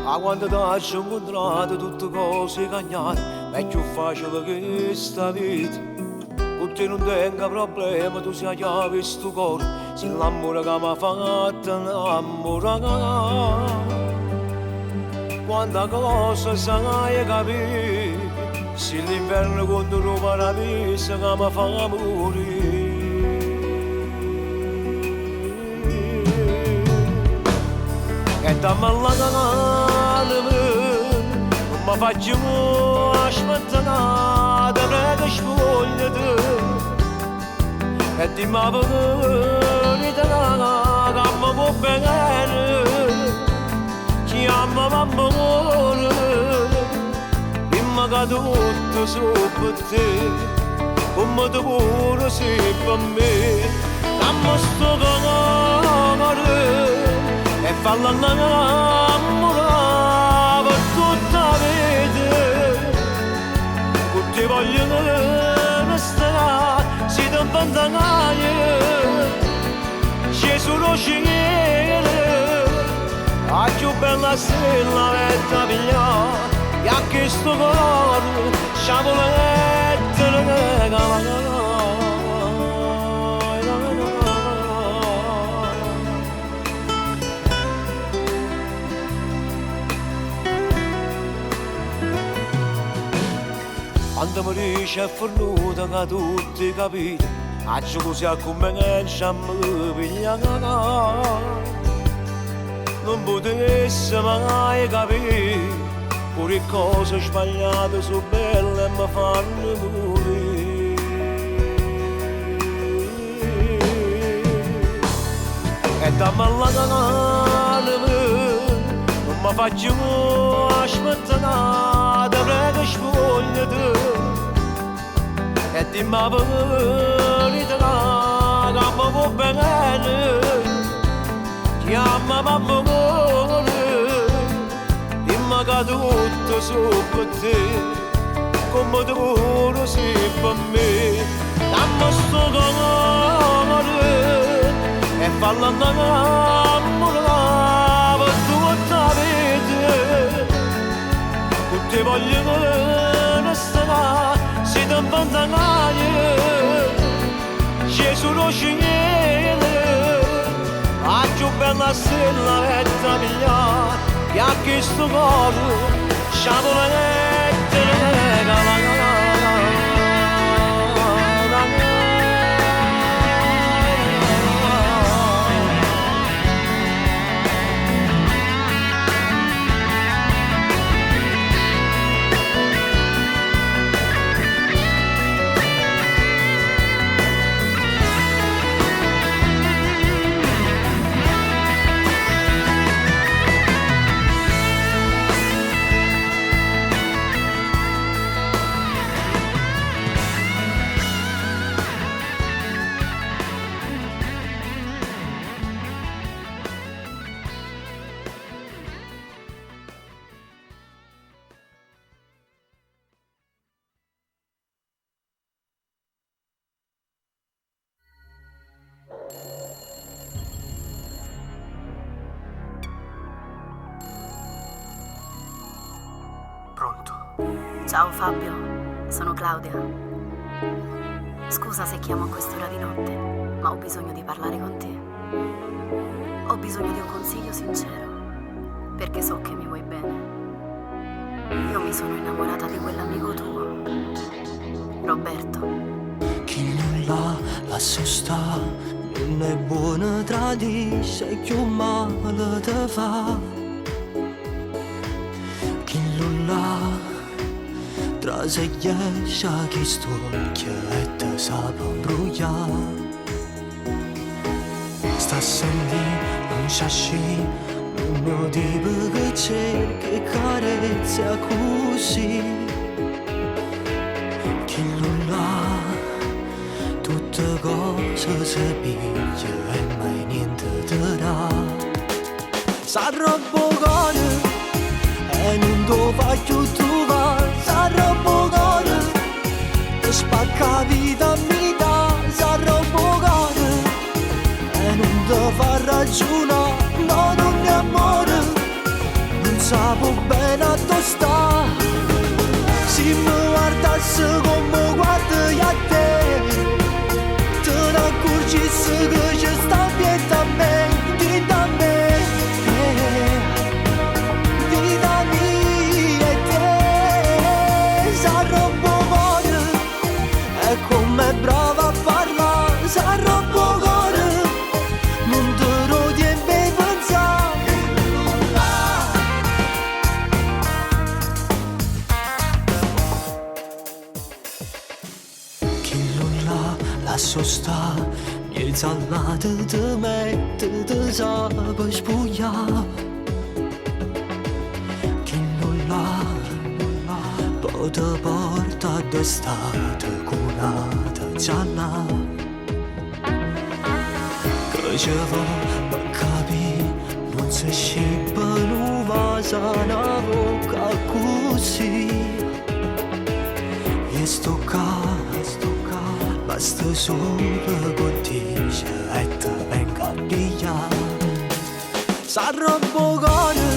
A quando ti ho incontrato tutte cose cagnate, è più facile che sta vita. Con te non tengo problema, tu sei già visto cuore, se l'amore che mi ha fatto innamorare. Quanta cosa sai capire, se l'inverno contro il paradiso che mi fa morire. E dammi la calma, non mi faccio aspettare, te prego spogliati. E dimmi la verità che mi può bene, chiamami amore, dimmi che tutto su per te, come tu pure sei per me. Dammi sto cuore e falla innamorare per tutta la vita, tutti vogliono restare, si ti abbandonare, Gesù lo cielo, la più bella stella vetta pigliare, e a questo cuore sciabolette regala. Quando mi dice è fornuta che tutti capite, a così a convenienza mi piglia. Non potesse mai capire, pure cose sbagliate sono belle e mi fanno morire. E dammi la calma, non mi faccio aspettare, te prego spogliati. E dimmi la verità che mi può bene, chiamami amore, dimmi che tutto su per te, come tu pure sei per me. Dammi sto cuore e falla innamorare per tutta la vita, tutti vogliono restare, si ti abbandonare, Gesù lo cielo, la più bella stella vetta pigliare, e a questo cuore sciabolette regala. Ciao Fabio, sono Claudia. Scusa se chiamo a quest'ora di notte, ma ho bisogno di parlare con te. Ho bisogno di un consiglio sincero, perché so che mi vuoi bene. Io mi sono innamorata di quell'amico tuo, Roberto. Chi nulla lassù sta, non è buona tradisce, più male te fa. Chi nulla tra se riesce chi stucchia e te sa bruciare. Sta a sentire, non c'asci, non tipo che c'è, che carezza così. Chi nulla tutte cose si piglia e mai niente ti dà. S'arrabbo cuore e non lo faccio trovare. S'arrabbo cuore e spacca vita mia. S'arrabbo cuore e non ti fa ragionare. No, non è amore, non sapevo bene a dove sta. Se mi guardasse come guardi a te, te ne accorgissi che ci sta dietro a me, dietro a me, vita mia e te. S'arrabbo cuore e come brava a parlare. S'arrabbo cuore, non te lo tieni pensare. Lasso sta, il salato ti mette, ti sa per spugliare. Chi non l'ha, poi ti porta d'estate, curata gialla. Che ci va a capire, non si scippa l'uva, sana bocca così. E sto qua, basta solo con dice e te venga a pigliare. S'arrabbo cuore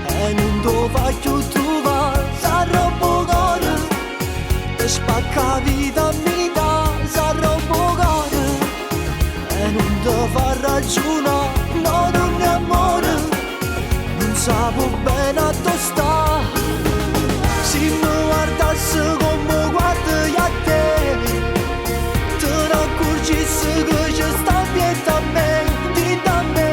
e non lo faccio trovare. S'arrabbo cuore e spacca vita mia. S'arrabbo cuore e non ti fa ragionare. No, non è amore, non sapevo bene a dove sta. Se mi guardasse come guardi a te, te ne accorgissi che ci sta dietro a me, dietro a me,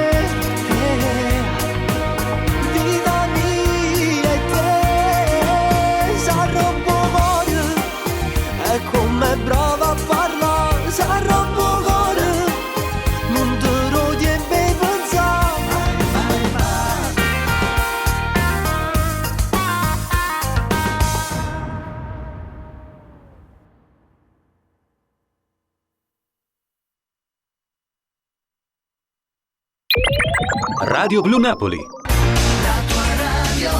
vita mia e te. S'arrabbo cuore e come brava a parlare. S'arrabbo cuore, non te lo tieni per pensare. Radio Blu Napoli. La tua radio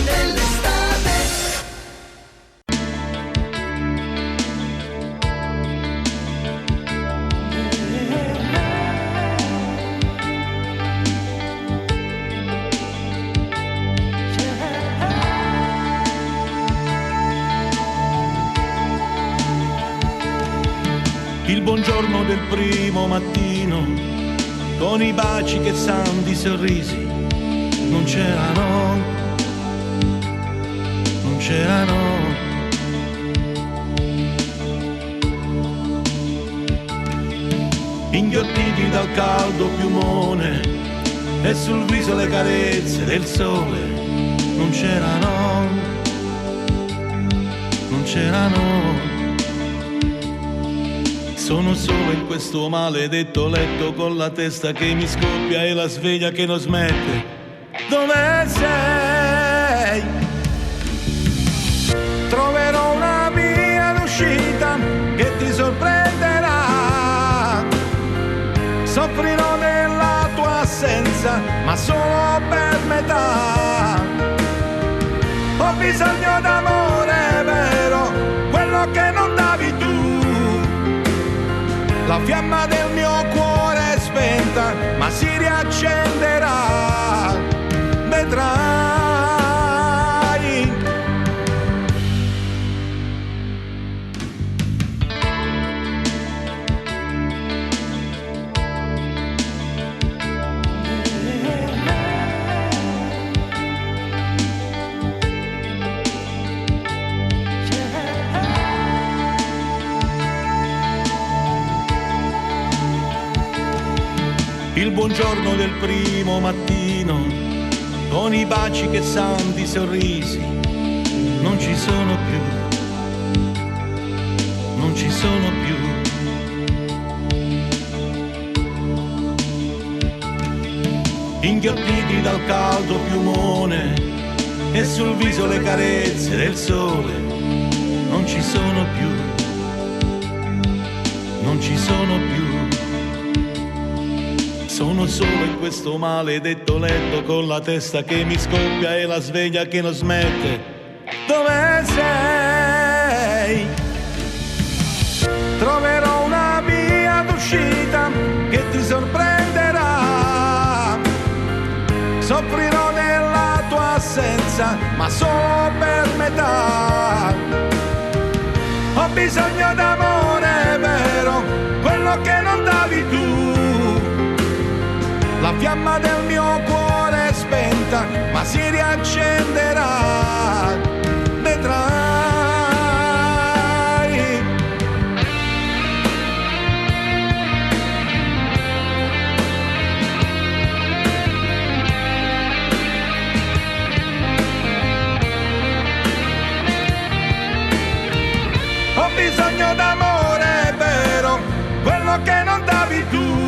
dell'estate. Il buongiorno del primo mattino, con i baci che san di sorrisi, non c'erano, non c'erano. Inghiottiti dal caldo piumone e sul viso le carezze del sole, non c'erano, non c'erano. Sono solo in questo maledetto letto con la testa che mi scoppia e la sveglia che non smette. Dove sei? Troverò una via d'uscita che ti sorprenderà. Soffrirò della tua assenza, ma solo per metà. Ho bisogno d'amore vero, quello che non davi tu. La fiamma del mio cuore è spenta, ma si riaccenderà, vedrai. buongiorno del primo mattino, con i baci che santi sorrisi, non ci sono più, non ci sono più. Inghiottiti dal caldo piumone e sul viso le carezze del sole, non ci sono più, non ci sono più. Sono solo in questo maledetto letto con la testa che mi scoppia e la sveglia che non smette. Dove sei? Troverò una via d'uscita che ti sorprenderà. Soffrirò nella tua assenza, ma solo per metà. Ho bisogno d'amore vero, quello che non davi tu. La fiamma del mio cuore è spenta, ma si riaccenderà. Vedrai. Ho bisogno d'amore vero, quello che non davi tu.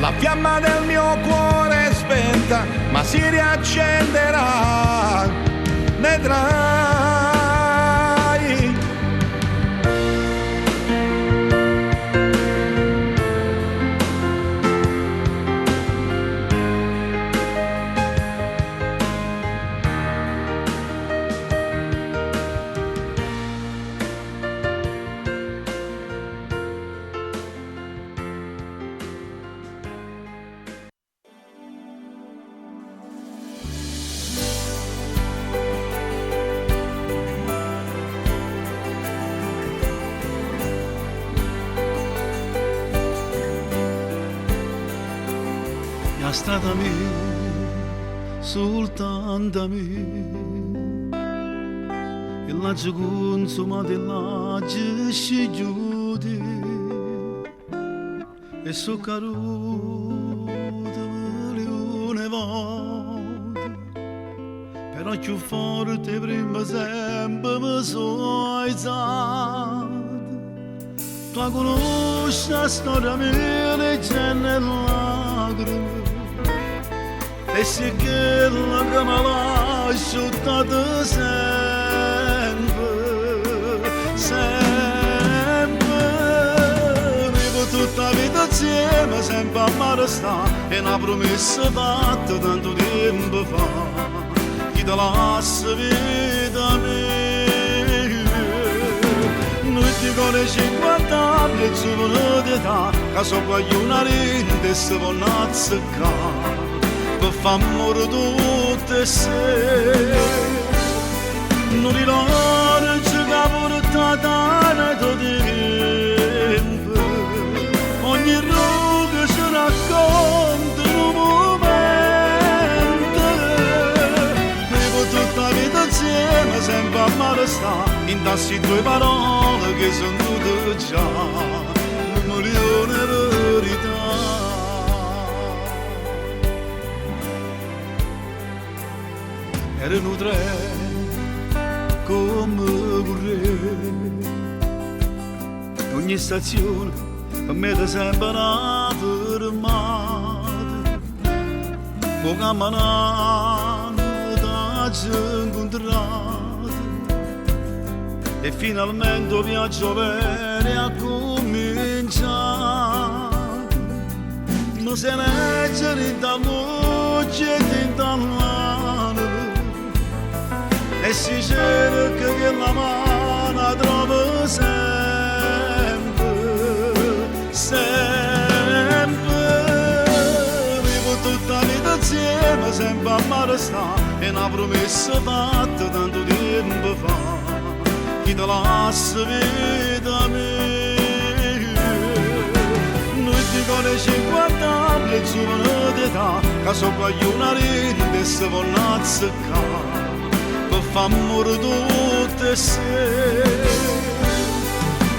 La fiamma del mio cuore è spenta, ma si riaccenderà. Vedrai. La strada mia, soltanto mia, e la consuma della scigliuti, e so caduto milione volte, però più forte prima sempre mi sono alzato. Tu conosci la storia mia, leggenda e lacrime, e se quella che mi lascio da sempre, sempre. Vivo tutta la vita insieme, sempre a mare sta, e una promessa fatta tanto tempo fa, chi te lascia vita mia. Noi ti con 50 anni e giovane d'età, che so una rinde e si vanno a azzeccare, per far morire tutte e sei. Non ricordi che ha portato nei tuoi tempi, ogni ruga ci racconta un momento. Vivo tutta la vita insieme, sempre a mare sta, in tassi due parole che sono tutte già un milione di verità. Erano tre come vorrei, ogni stazione per me da sempre una fermata, poi camminando da ci incontrato, e finalmente il viaggio vero ha cominciato. Mi se leggere da voce e dall'anima, e si cerca che la mano trova sempre, sempre. Vivo tutta la vita insieme, sempre a mare sta, e una promessa fatta tanto tempo fa, chi te lascia vita mia. Noi ti con 50 anni e giovane d'età, che so una rinde e si vanno a azzeccare, per far morire tutte e sei.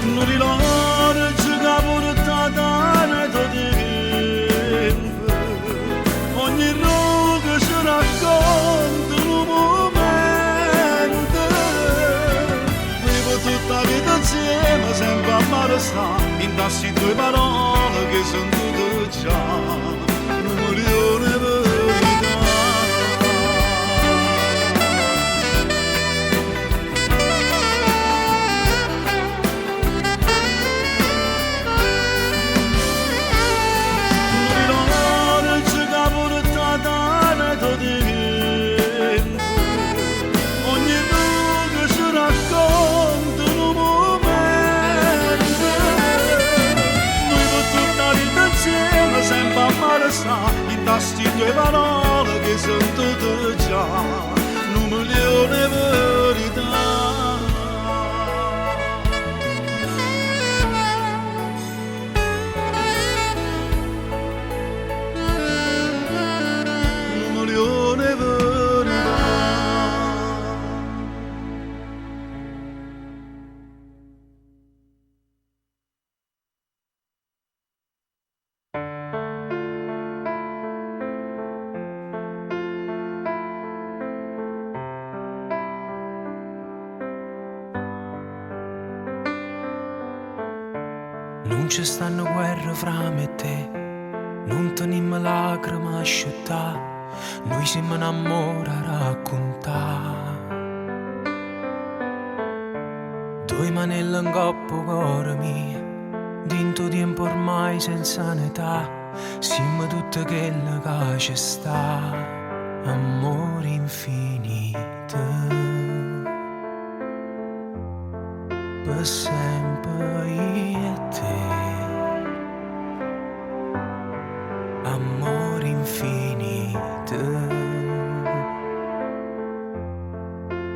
Non ricordi che ha portato nei tuoi tempi, racconta un momento. Vivo tutta la vita insieme, sempre a mare sta, in tassi due parole che sono tutte già, 1 milione di verità. In tasti due parole che sono tutte già 1 milione di verità. 1 milione di verità. Non ci stanno guerre fra me e te, non teniamo lacrime a asciuttare, noi siamo un amore a raccontare. 2 manelle in coppa cuore mio, dinto tempo ormai senza età, siamo tutte quelle che ci sta, amore infinito, per sempre io e te. Amore infinito,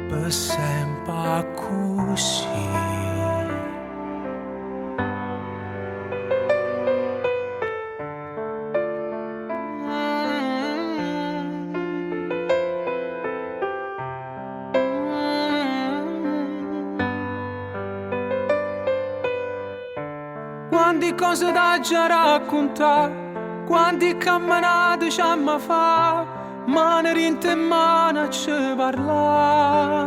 per sempre così. Quante cose da già raccontare, quanti camminate ci amma fa, mano rinte e mano ci parla.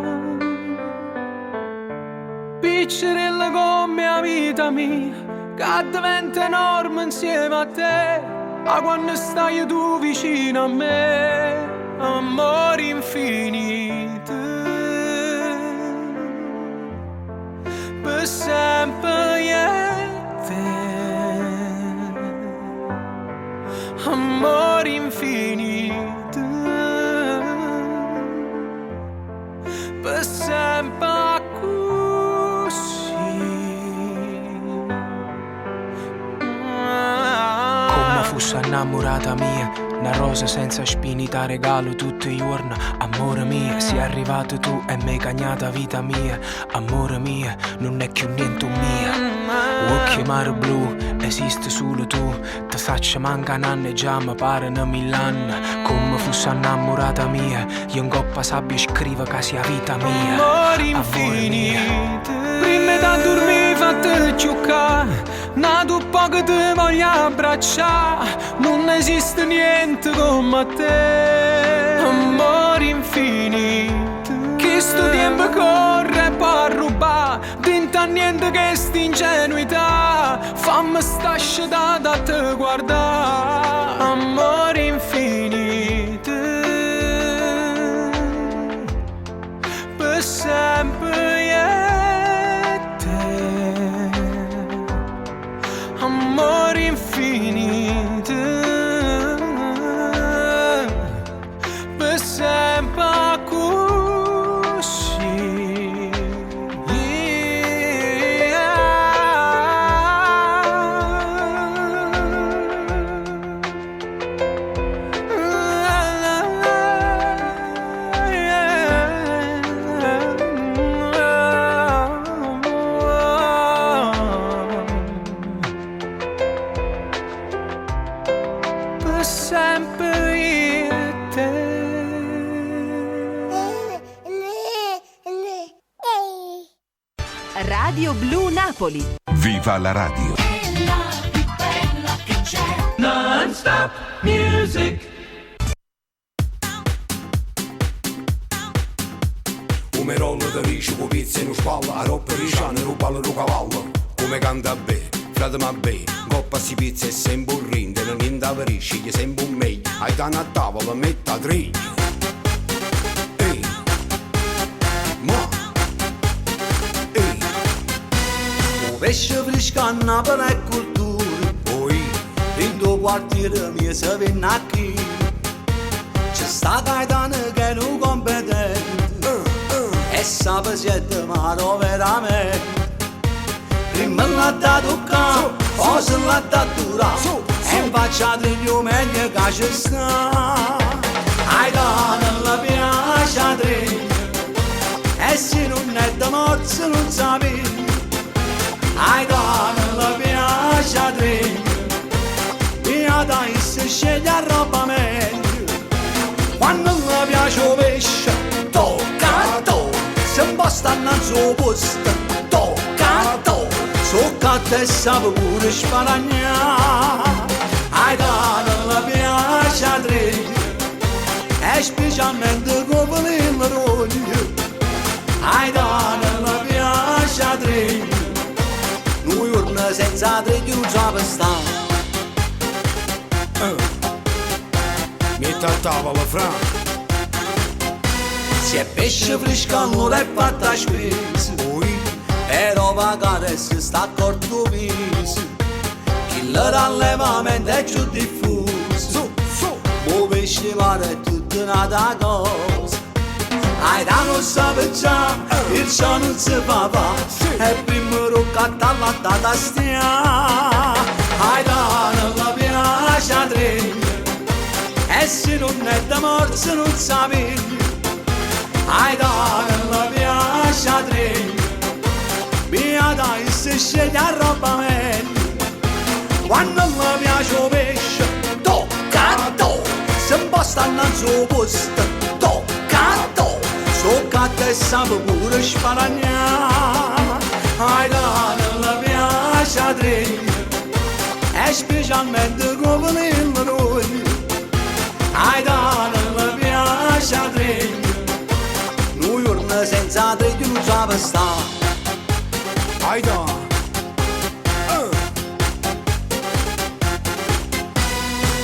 Piccerella come la vita mia, che diventa enorme insieme a te, a quando stai tu vicino a me, amore infinito, per sempre io. Amore infinito, per sempre così. Come fosse innamorata mia, una rosa senza spini, ta regalo tutti i giorni. Amore mio, sei arrivato tu e mi hai cagnata vita mia. Amore mio, non è più niente mia. Vuoi chiamare blu, esiste solo tu. Ti saccia manca un anno e già mi pare 1000 anni. Come fosse innamorata mia, io in coppa sabbia scrive che sia vita mia. Amore infinito, prima da dormire fate giocare, nato poco ti voglio abbracciare, non esiste niente come te. Amore infinito, che sto tempo corre per rubare, dinta niente che sta ingenuità, fammi sta sciedata a te guardare. Amore infinito, per sempre io e te. Amore infinito, per sempre così. Per sempre io e te. Radio Blu Napoli. Viva la radio. Non-stop music. Come rolla da rice, con pizza in spalla, a roba riciana, rubala lo cavallo. Come canta bene, frate ma bene, coppa si pizza e sempre un rinde, non niente avarisci, che sempre un meglio, hai danno a tavola, metta a triglia. Ehi, ma, ehi. O pesce fresco a Napoli è cultura, poi in tuo quartiere mi si viene qui. C'è sta Gaetano che è un competente, e sa siete mano veramente. Prima l'ha dato qua, poi se l'ha dato dura, e in faccia di meglio che ci sta. Ai danno la piace a te, e se non è da morte non sapi. Ai danno la piace a te, mia dai se sceglie a roba meglio. Quando mi piace il pesce, tocca a to, se un po' stanno al suo posto, tocca a to, so che te sape pure sparagnare. Ai danno la piace a te, e specialmente come il roglio. Ai danno la piace a te, un giorno senza te chiusa per stare. Metti a tavola, fra. Se è pesce fresco allora è fatta spesa, però pagare se sta a corto viso. Chi l'allevamento è più diffuso, o pesce pare tutta una cosa. Ai da non sape già, il ciò non si fa fa, e prima roccatta la data stia. Ai da non la piace a tre, e se non è da morte non sapi. Ai da la piace a tre, mia dai se sceglie a roba meglio. Quando mi piace il pesce, tocca a to, se un po' stanno al suo posto, tocca a to, so che te sape pure sparagnare. Ai da la piace a tre, e specialmente come il roglio. Ai da la piace a tre, un giorno senza te chiusa per stare. Ai da,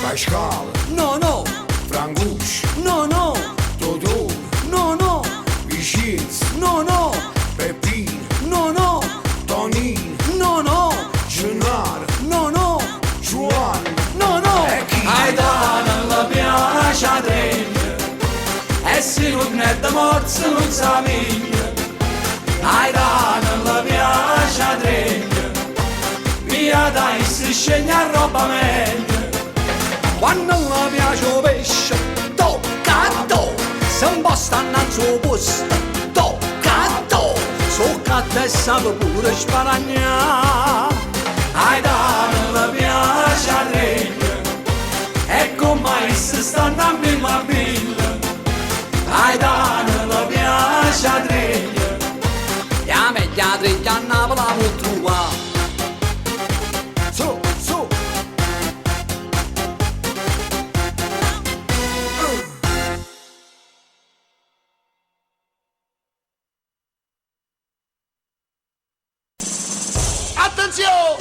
Pascal, no no, Frangush, no no, Totò, no no, Vicinz, no no, Peppino, no no, Tonin, no no, Gennaro, no no, Giovanni, no no. Ai da la piace a te, e se non è da morte non s'amiglia. Ai da la piace a te, mia dai se sceglie a roba meglio. Quando mi piace il pesce, tocca a to, se un po' stanno al suo posto, tocca a to, so che te sape pure sparagnare. Ai da la piace a te, e come se stanno a mille mille. Ai da la piace a te, e a me gli altri che a Napoli la trovare. Su, su. Attenzione!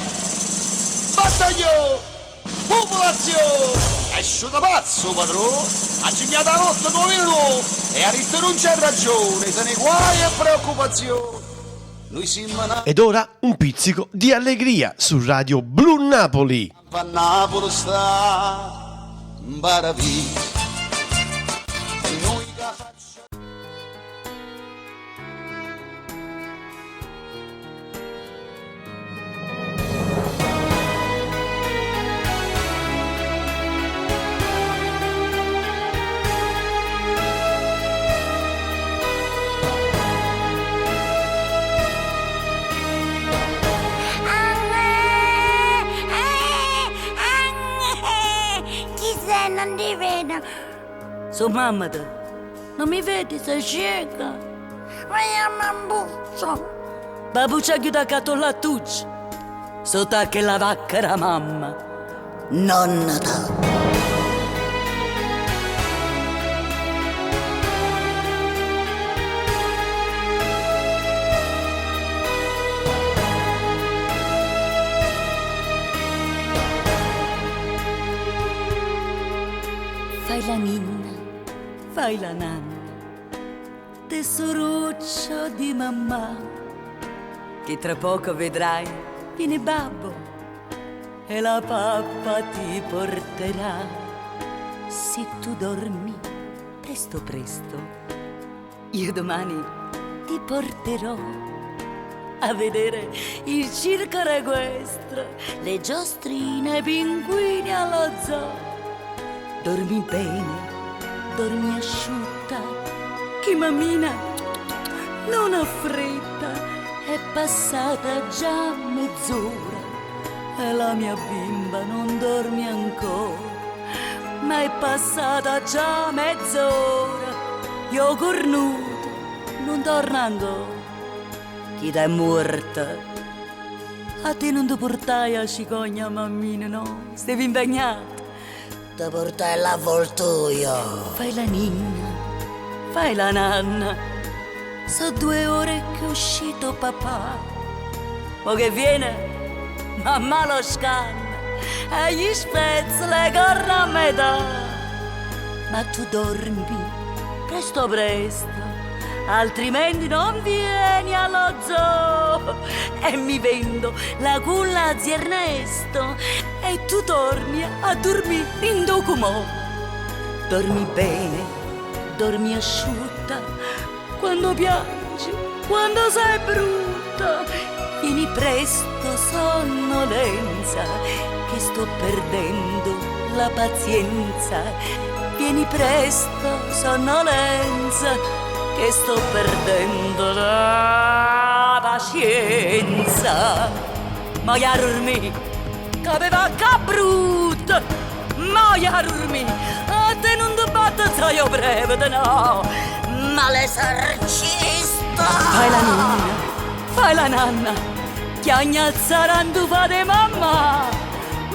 Battaglio! Popolazione! Esce da pazzo, padrone! Ha gignata la notte come lui! E a ritto non c'è ragione, se ne guai e preoccupazione! Noi siamo nati Ed ora un pizzico di allegria su Radio Blu Napoli. a Napoli sta, baravì! E noi che facciamo... Chi sei? Non ti vedo. Su mamma tu. Non mi vedi, sei cieca. Ma io non busso. Babuccia chiuda cato la tuccia. Sotto che la vacca era mamma. Nonna ta. fai la nanna, tesoruccio di mamma, che tra poco vedrai viene babbo e la pappa ti porterà. Se tu dormi presto presto, io domani ti porterò a vedere il circo equestre, le giostrine, i pinguini allo zoo. Dormi bene, dormi asciutta, che mammina non ha fretta, è passata già mezz'ora e la mia bimba non dorme ancora, ma è passata già mezz'ora, io cornuto non torna ancora. Chi t'è morta? A te non ti portai a cicogna, mammina, no? Stavi impegnata. Ti portai l'avvoltoio. Fai la ninna, fai la nanna. So 2 ore che è uscito papà. Ma che viene? Mamma lo scanna e gli spezza le corna a metà. Ma tu dormi presto presto, altrimenti non vieni allo zoo e mi vendo la culla a zio Ernesto e tu torni a dormire in documò. Dormi bene, dormi asciutta, quando piangi, quando sei brutta, vieni presto sonnolenza, che sto perdendo la pazienza. Vieni presto sonnolenza, che sto perdendo la pazienza. Ma io dormi, che aveva che brutta. Ma io dormi, a te non ti batte tra io breve, no. Ma l'esorcista. Fai la nanna, che agnazzarando fa di mamma.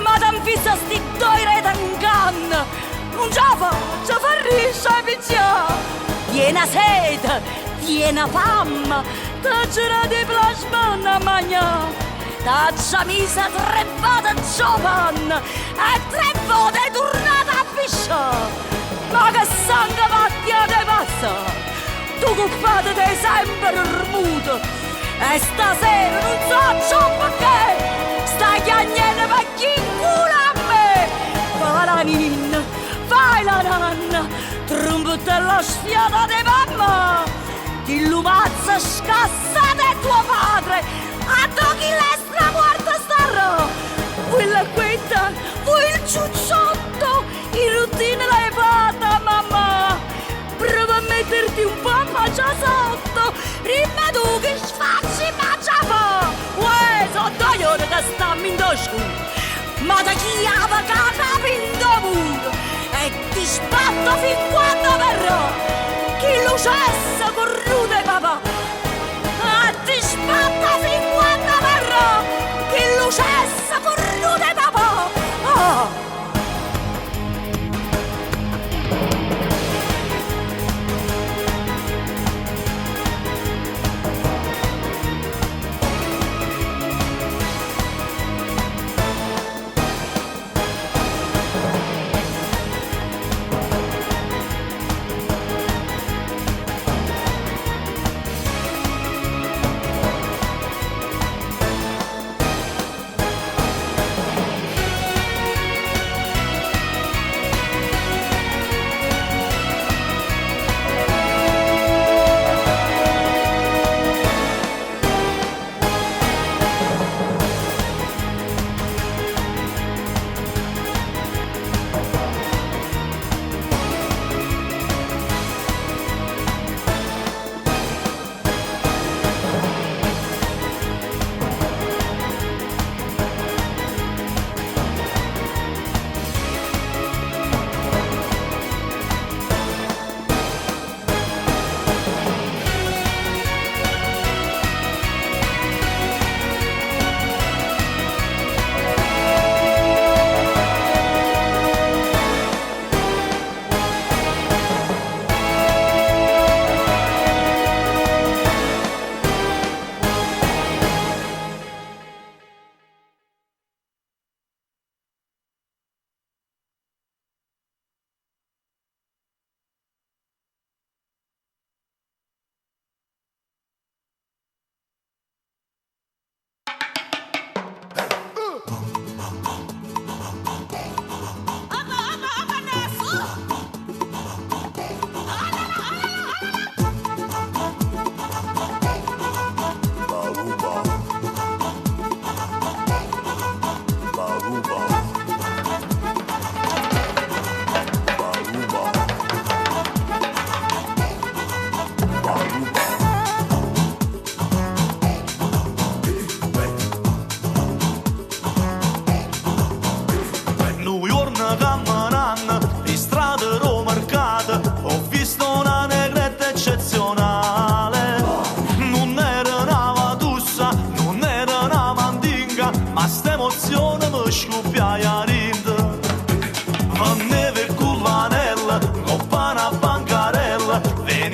Ma t'anfissa sti 2 rete in canna. Non ce la fa riscia e piccia. Viena sete, viena fame, t'aggera di plasmana a mangiare. T'aggia misa 3 volte giovane e 3 volte tornata a pisciare. Ma che sangue mattia te passa? Tu cuppate te sempre remuto e stasera non so ciò perché stai chiagnendo per chi incula a me. Fai la ninna, fai la nanna, trombetta sfiata di mamma, chi lumazza scassata è tuo padre, a chi l'estra morta starà. Quella quetta, vuoi il ciucciotto, in routine l'hai fatta mamma, prova a metterti un po' a mangiare sotto, prima tu che sfacci mangia fa. Uè, sono 2 ore che stiamo in dosco, ma da chi aveva capo in muro e ti sbatto fin quando verrò, chi lo cessa cornude papà, e ti sbatto fin quando verrò, chi lo cessa cornude papà. Oh.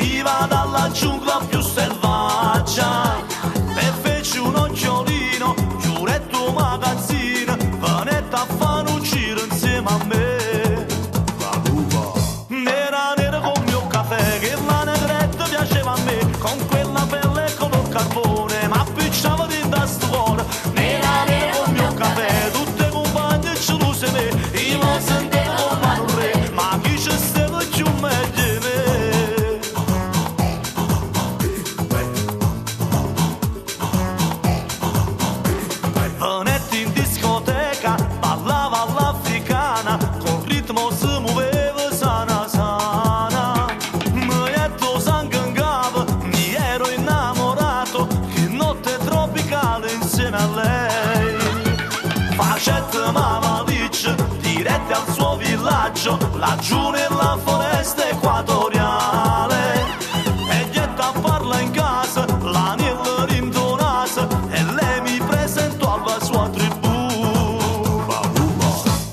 veniva dalla giungla più selvaggia e fece un occhiolino, giuretto magazzino, venette a fare un giro insieme a me. Nera nera come il caffè, che la negretta piaceva a me, con quella pelle color carbone, ma appicciava dentro a sto cuore. Nera nera come il caffè, tutte compagne ci lo se me, io lo sentivo come un re, ma chi ci stava più meglio di me. Venetti in discoteca, ballava all'africana, col ritmo si muoveva sana sana. Mi etto sangue in capo, mi ero innamorato, che notte tropicale insieme a lei. Facette una valigia, diretti al suo villaggio, laggiù nella foresta equatoriale. E dietro a farla in casa, l'anello rintonase, e lei mi presentò alla sua tribù.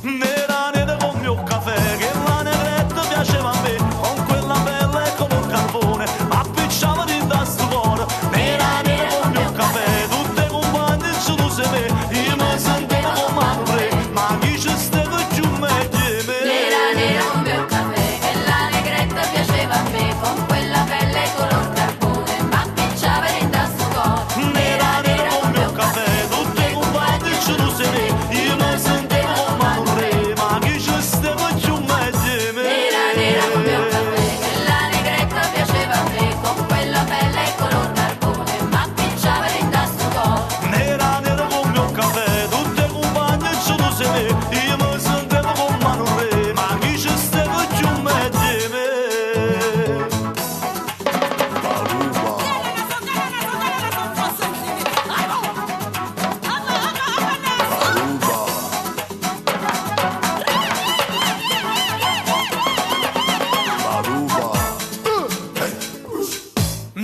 Nera nera come il caffè, che la negretta piaceva a me, con quella pelle color carbone, appicciava dentro a sto cuore. Nera nera come il caffè, tutte compagne ci lo se me, io mi sentivo come un re, ma chi ci stava più meglio di me. Nera nera come il caffè e la negretta piaceva a me, con quella pelle color carbone, ma appicciava dentro a sto cuore. Nera nera come il caffè, tutte compagne ci lo se me, io mi sentivo come un re, ma chi ci stava più meglio di me. Nera nera come il caffè e la negretta piaceva a me, con quella pelle color carbone, ma appicciava dentro a sto cuore. Nera nera come il caffè, tutte compagne ci lo se me, io mi sentivo come un re, ma chi ci stava più meglio di me.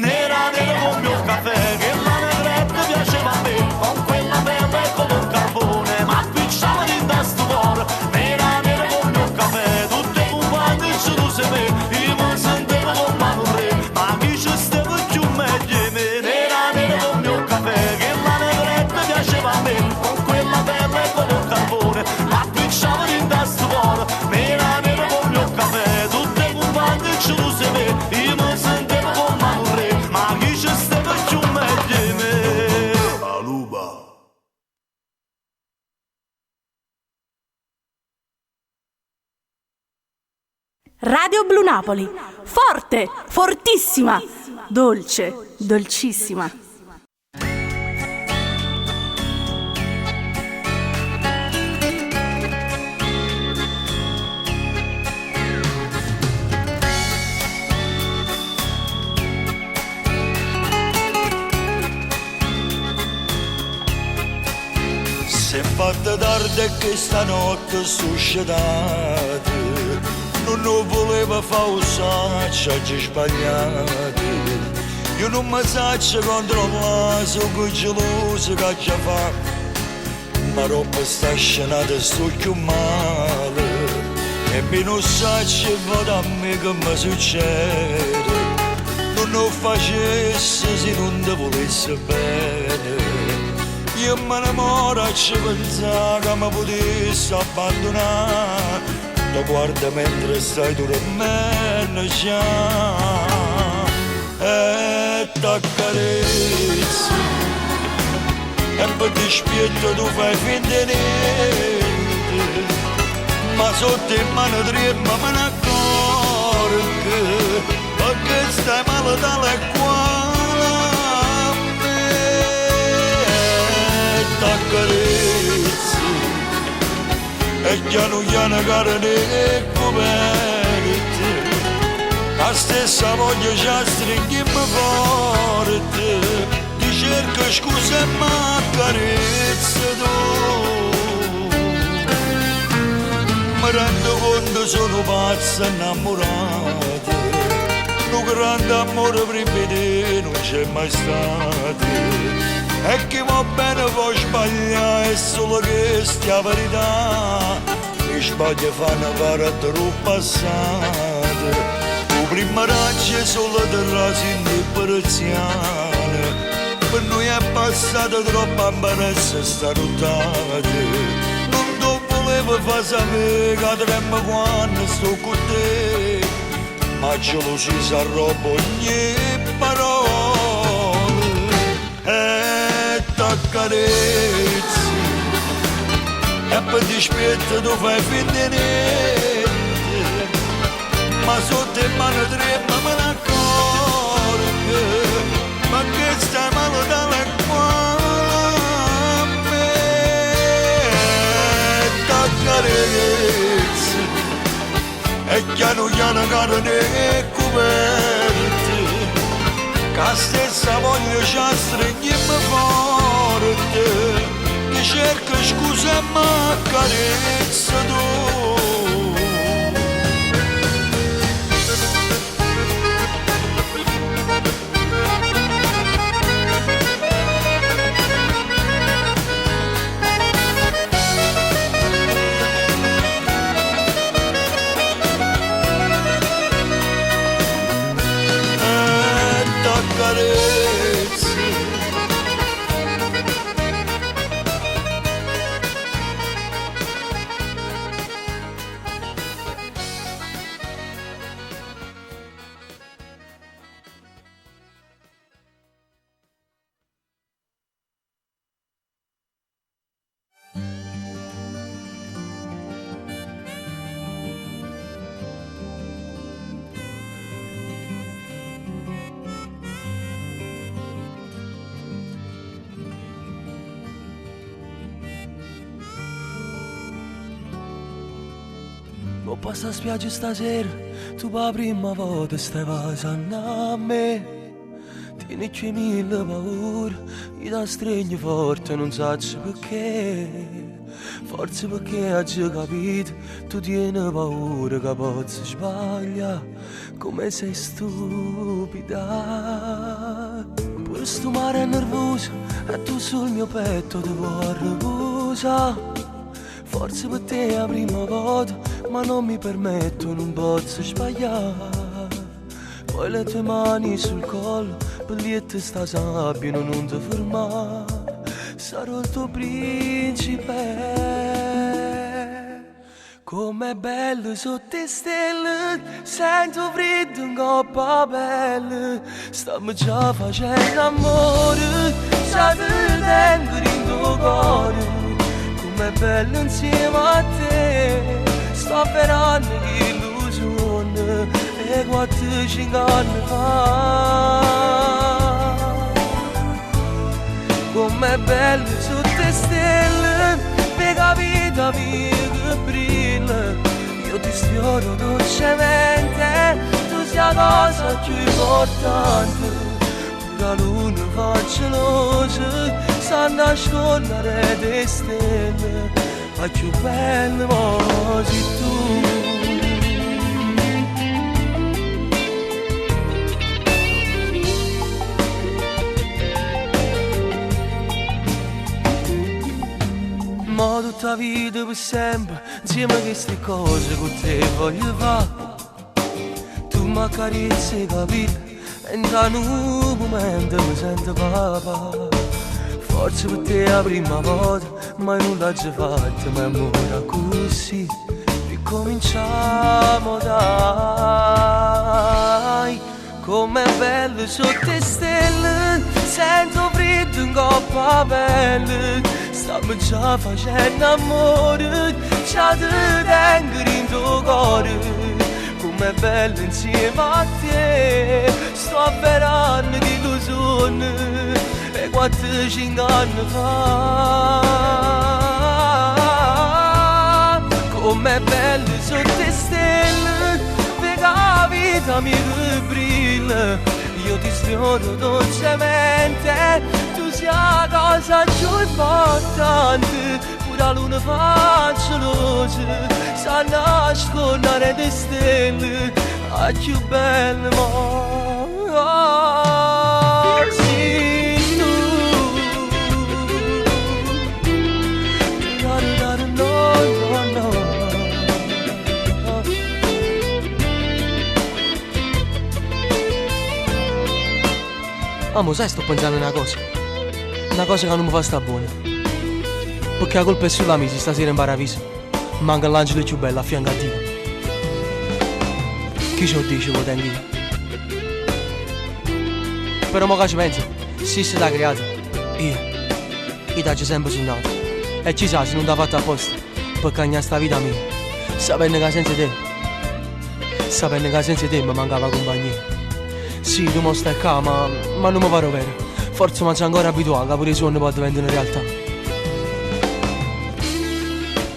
Nera nera come il caffè, che la negretta piaceva a me, con quella pelle color carbone, ma appicciava dentro a sto cuore. Nera nera come il caffè, tutte compagne ci lo se me, io mi sentivo come un re, ma chi ci stava più meglio di me. Nera nera come il caffè, che la negretta piaceva a me, con quella pelle color carbone, ma appicciava dentro a sto cuore. Nera nera come il caffè, tutte compagne ci lo se me, io mi sentivo come un re, ma chi ci stava più meglio di me. Radio Blu Napoli. Forte, fortissima, dolce, dolcissima. Si è fatta tardi e che stanotte suscitate, non voleva fare un saggio sbagliato. Io non mi saccio controllare su che geloso che già fa, ma roba sta scenata sto più male, e mi non saccio vado a me che mi succede. Non lo facessi se non ti volessi bene. Io me ne moro a ci pensare che mi potessi abbandonare. Ti guardo mentre stai tu da me già, e t'accarezzi, e poi ti spietto tu fai finta di niente, ma sotto in mano trema me ne accorgo, perché stai male tale quale a me. E t'accarezzi, e piano piano carne e coperti, la stessa voglia ci stringhiamo forte, ti cerco scusa e m'accarezza tu. Mi rendo conto sono pazzo innamorato, un grande amore prima di te non c'è mai stato, e chi va bene può sbagliare, è solo questa la verità. I sbagli fanno parte del passato, prima raggia solo terrasi in persiane, per noi è passata troppa imbarazzo sta nottata. Non ti volevo far sapere che tremmo quando sto con te, ma gelosia si arroba ogni parola e t'accarezzi e per dispetto tu fai finta niente, ma sotto in mano trema me ne accorgo, ma che stai male dalle quale t'accarezzi e piano piano carne coperte, che stessa voglia ci stringiamo forte, che cerca scusa e m'accarezza tu. Non passa a spiaggia stasera, tu per la prima volta stai passando a me. Tieni qui mille paure, io ti stringo forte, non so perché. Forse perché hai già capito, tu tieni paura che possa sbagliare, come sei stupida. Per sto mare è nervoso, e tu sul mio petto ti vuoi riposare. Forse per te è la prima volta, ma non mi permetto, non posso sbagliare. Poi le tue mani sul collo, per lì e te sta sabbia, non ti fermare. Sarò il tuo principe. Com'è bello sotto le stelle, sento freddo in coppa pelle. Stiamo già facendo amore, già ti tengo in tuo cuore. Com'è bello insieme a te, sto per anni che illusione, e 4-5 anni fa. Com'è bello sotto le stelle, per la vita mia che brilla. Io ti sfioro dolcemente, tu sei la cosa più importante. La luna fa gelosa, sta nascondere le stelle, ma più belle mo sei tu. Ma tutta la vita per sempre, insieme a queste cose con te voglio fare. Tu mi accarezzi, capito? E in un momento mi sento papà. Forse per te è la prima volta, mai nulla già fatto, ma amore così. Ricominciamo dai. Com'è bello sotto le stelle, sento freddo in coppa pelle. Stiamo già facendo amore, già ti tengo in tuo cuore. Com'è bello insieme a te, sto per anni di illusione, e 4-5 anni fa. Com'è bello sotto le stelle, per la vita mi brilla. Io ti sfioro dolcemente, tu sei la cosa più importante. Pure la luna fa gelosa, sa nascondere le stelle, a più belle mo sei tu. No. Amo, sai, sto pensando una cosa che non mi fa sta buona. Perché la colpa è sulla misi, stasera in paradiso manca l'angelo più bello a fianco a Dio. Chi ce lo dice, lo tengo io. Però mo che ci penso, se si t'ha creato, io t'ho sempre sognato. E ci sa se non t'ha fatto apposta per cagnare sta vita mia, sapendo che senza te mi mancava compagnia. Sì, tu mo stai qua, ma non mi pare vero. Forse mi sono ancora abituato che pure i suoni poi diventano una realtà.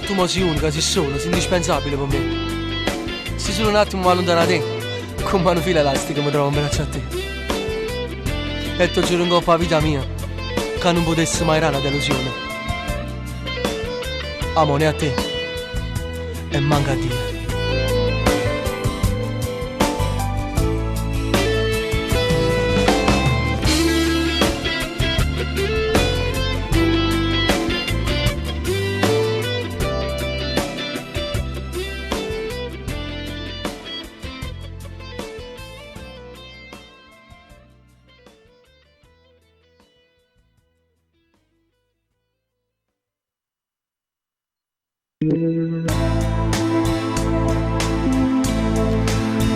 Tu mo sei unica, sei sola, sei indispensabile per me. Se solo un attimo mi allontano da te, con mano fila elastica mi trovo in braccio a te. E ti giuro in coppa la vita mia, che non potesse mai era una delusione. Amore a te, e manca a Dio.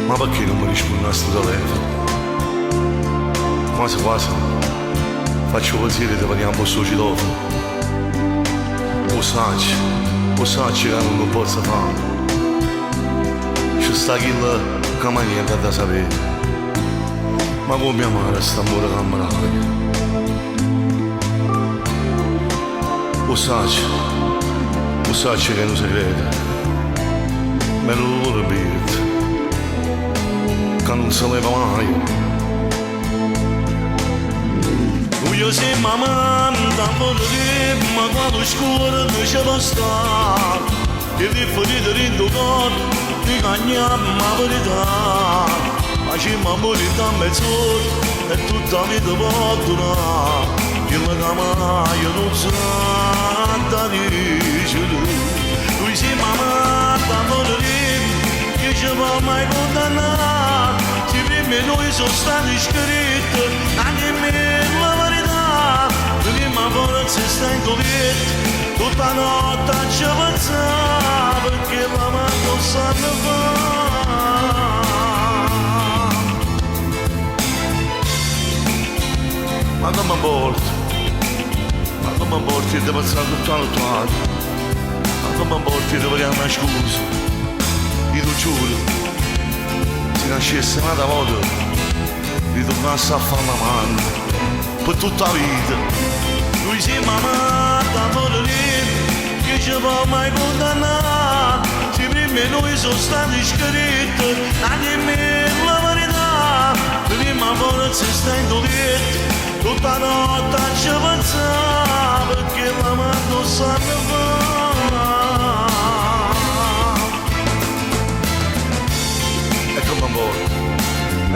Ma perché non mi risponde a sto telefono? Quasi quasi faccio pensiero che parliamo con sto citofono. Lo sai che non lo posso fare. Ci sta chi che mai niente da sapere. Ma come amare sta amore camminare? Lo sai che è un segreto. Me lo vuole dire. Che non si leva mai. Io sei mamma, da volere, ma quando scuola non c'è da stare. Che ti ferite rindo corpo, ti cagniamo la verità. Ma c'è ma morita a mezz'ora e tutta la vita può durare. Che la cama io non so da dice lui si mamma, da volere, che ci può mai condannare. Se per me noi sono stati scritti, anche me la verità. Prima forza sta in coperta, tutta notte ci pensava, perché la mano non sanno fare. Ma come porti di pensare tutto l'altro? Ma come porti di voler una scusa? Io ti giuro, se nascesse un'altra volta, ritornassi a fare la mano per tutta la vita. Lui si mamma da volere, che ci può mai condannare. Se per me noi sono stati scritti, anche me la verità. Prima forza sta in doletta, tutta notte ci pensava, perché la mano non sanno fare.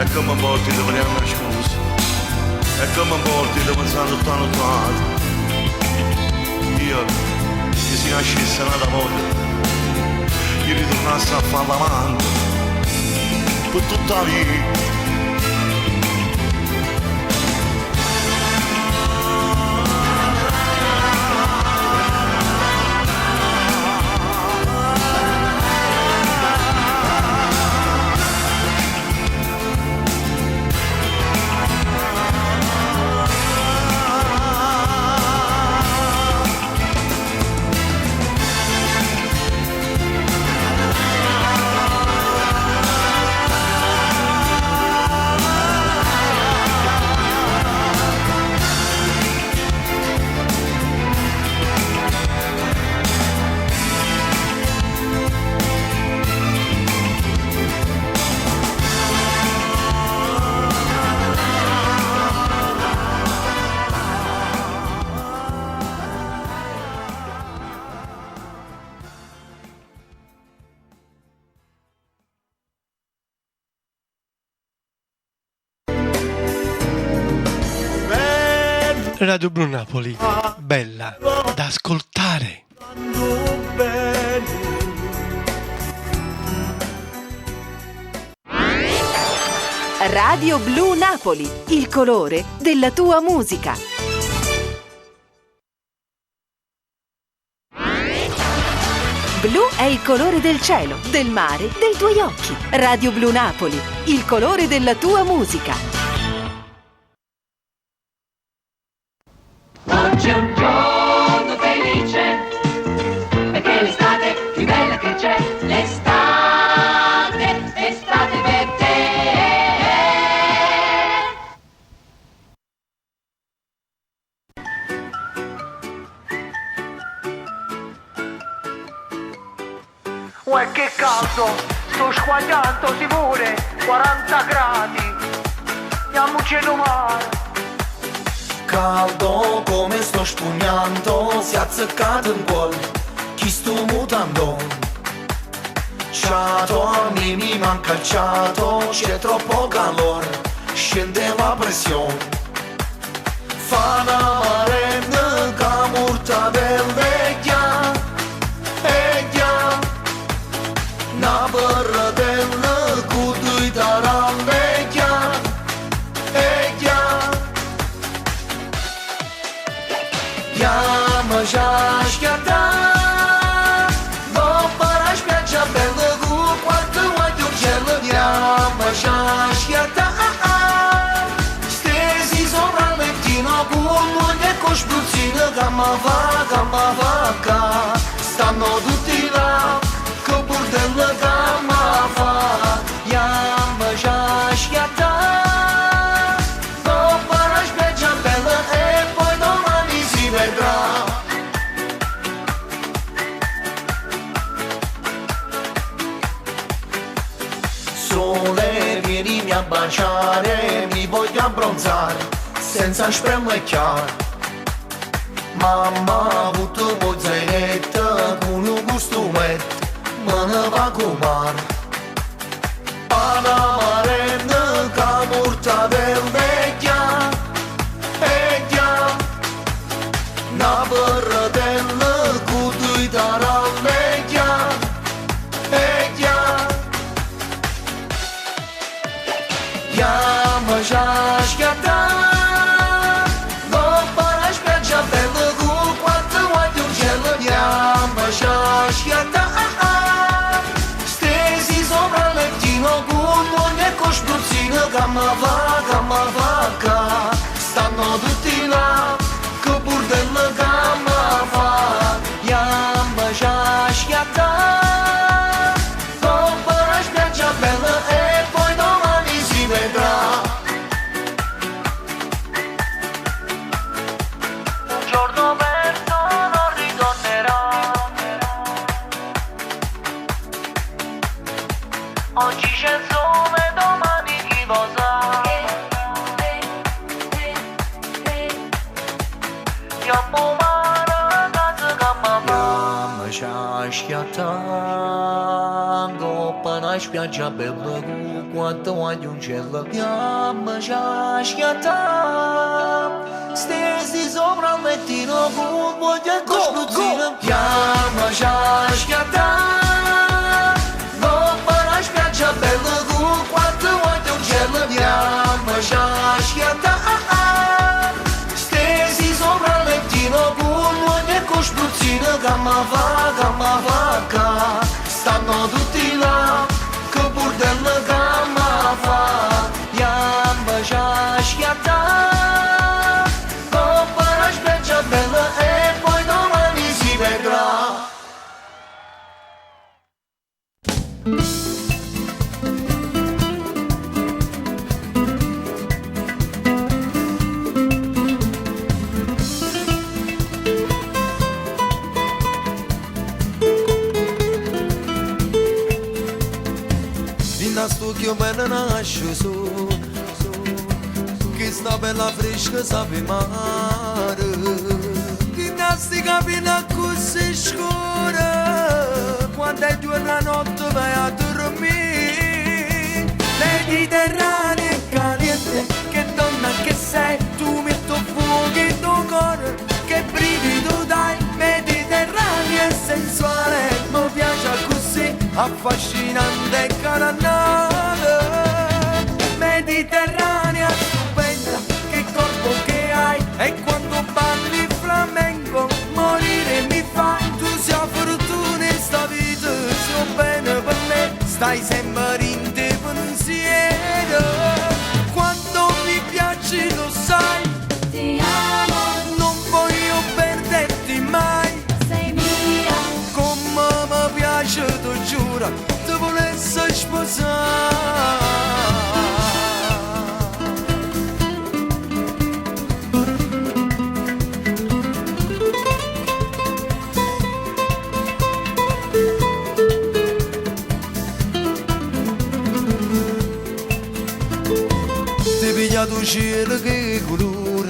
E come porti di voler una scusa, e come porti di pensare tutto l'altro. Io, che si nascesse un'altra volta, io ritornassi a fare l'amante per tutta la vita. Radio Blu Napoli, bella da ascoltare. Radio Blu Napoli, il colore della tua musica. Blu è il colore del cielo, del mare, dei tuoi occhi. Radio Blu Napoli, il colore della tua musica. Oggi è un giorno felice, perché l'estate più bella che c'è, l'estate, estate per te. Uè che caldo, sto squagliando si pure, 40 gradi, andiamoci in mare. Caldo come sto spugnando, si è azzeccato in cuore, chi sto mutando. Ciato, a me mi manca il ciato, c'è troppo calore, scende la pressione. Fa una marenda che morta del vecchia, vecchia. Una berretella con due tarambecchia, vecchia. Chiama già schiattà, dopo la spiaggia bella con quattro guai uccelli. Chiama già schiattà, stesi sopra il lettino con moglie e con spruzzino. Gamma va, stanno tutti là, che bordello gamma fa. Chiama già schiattà, dopo la spiaggia bella e poi domani si vedrà. Sole, vienimi a baciare, mi voglio abbronzare, senza spellecchiare. Mamma ha avuto un zainetto con un costumetto, me ne va con mare. Una marenda che morta del vecchia, vecchia. Una berretella con due tarambecchia, vecchia. Chiama già schiattà, dopo la spiaggia bella con quattro guai uccelli. Chiama già schiattà, stesi sopra il lettino con moglie e con spruzzino. Gamma va, stanno tutti là, che bordello gamma fa. Chiama già schiattà, dopo la spiaggia bella e poi domani si vedrà. Un giorno perso non ritornerà, oggi c'è il sole, domani chi lo sa. Chiamo mare, casa gamma va. Chiama già schiattà, dopo la spiaggia bella con quanto guai uccelli. Chiama già schiattà, stesi sopra il lettino con voglia e con spruzzino. Chiama già schiattà, dopo la spiaggia bella con quattro guai uccelli. Chiama già schiattà, stesi sopra il lettino con voglia e con spruzzino. Gamma va, stanno tutti là, che bordello gamma fa. Chiama già schiattà, dopo la spiaggia bella e poi domani si vedrà. Sto che me ne nasce su, che sta bella fresca sape mare. Ginnastica fino così scura, quando è giorno la notte vai a dormire. Mediterraneo caliente, che donna che sei, tu metto fuoco in tuo cuore, che brivido dai. Mediterraneo è sensuale, mi piace così, affascinante e canannale. Mediterranea stupenda, che corpo che hai, e quando balli flamenco morire mi fai. Tu sei fortuna in sta vita, sia bene per me, stai sempre in te pensiero. Quando mi piaci lo sai, ti amo, non voglio perderti mai. Sei mia, come mi piace, ti giuro, ti volessi sposare. Tu cielo che colore,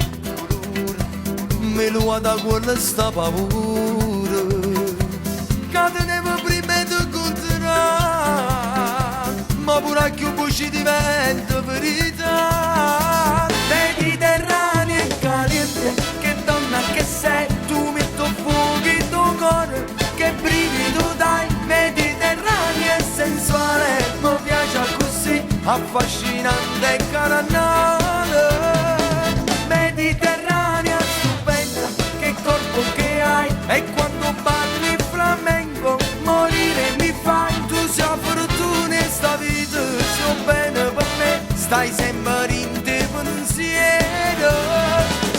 me lo ha da quella sta paura, che tenevo prima di incontrare, ma pure a più voci diventa verità. Mediterranea e caliente, che donna che sei, tu metto fuoco in tuo cuore, che brivido dai. Mediterranea e sensuale, mi piace così, affascinante e carnale. Mediterranea stupenda, che corpo che hai, e quando balli flamenco morire mi fai. Tu sei fortuna in sta vita, sei bene per me, stai sempre in te pensiero.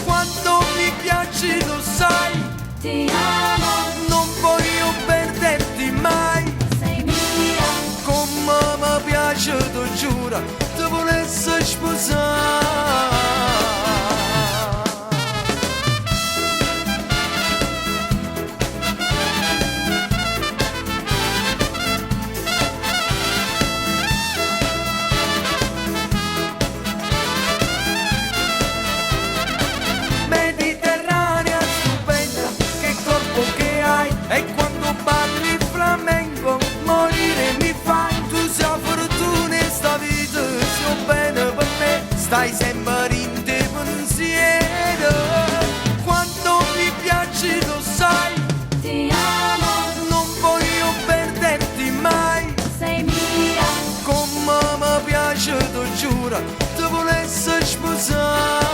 Quando mi piaci lo sai, ti amo, non voglio perderti mai. Sei mia, come mi piace, ti giuro, ti volessi sposare. Mediterranea stupenda, che corpo che hai, e quando balli flamenco morire mi fai. Tu sei fortuna in sta vita, sei bene per me, stai sempre in te pensiero. Quando mi piaci lo sai, ti amo, non voglio perderti mai. Sei mia, come mi piace, ti giuro, ti volessi sposare.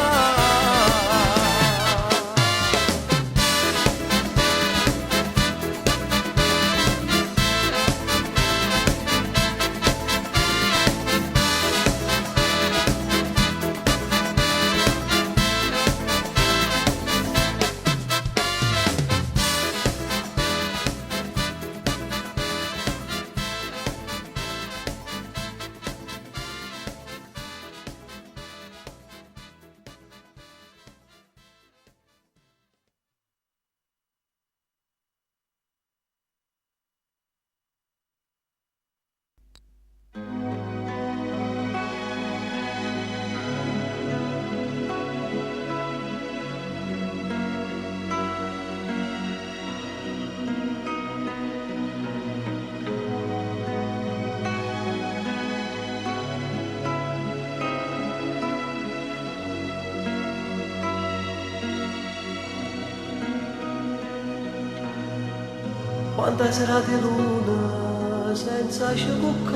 Quanta sera di luna senza sciacuccare,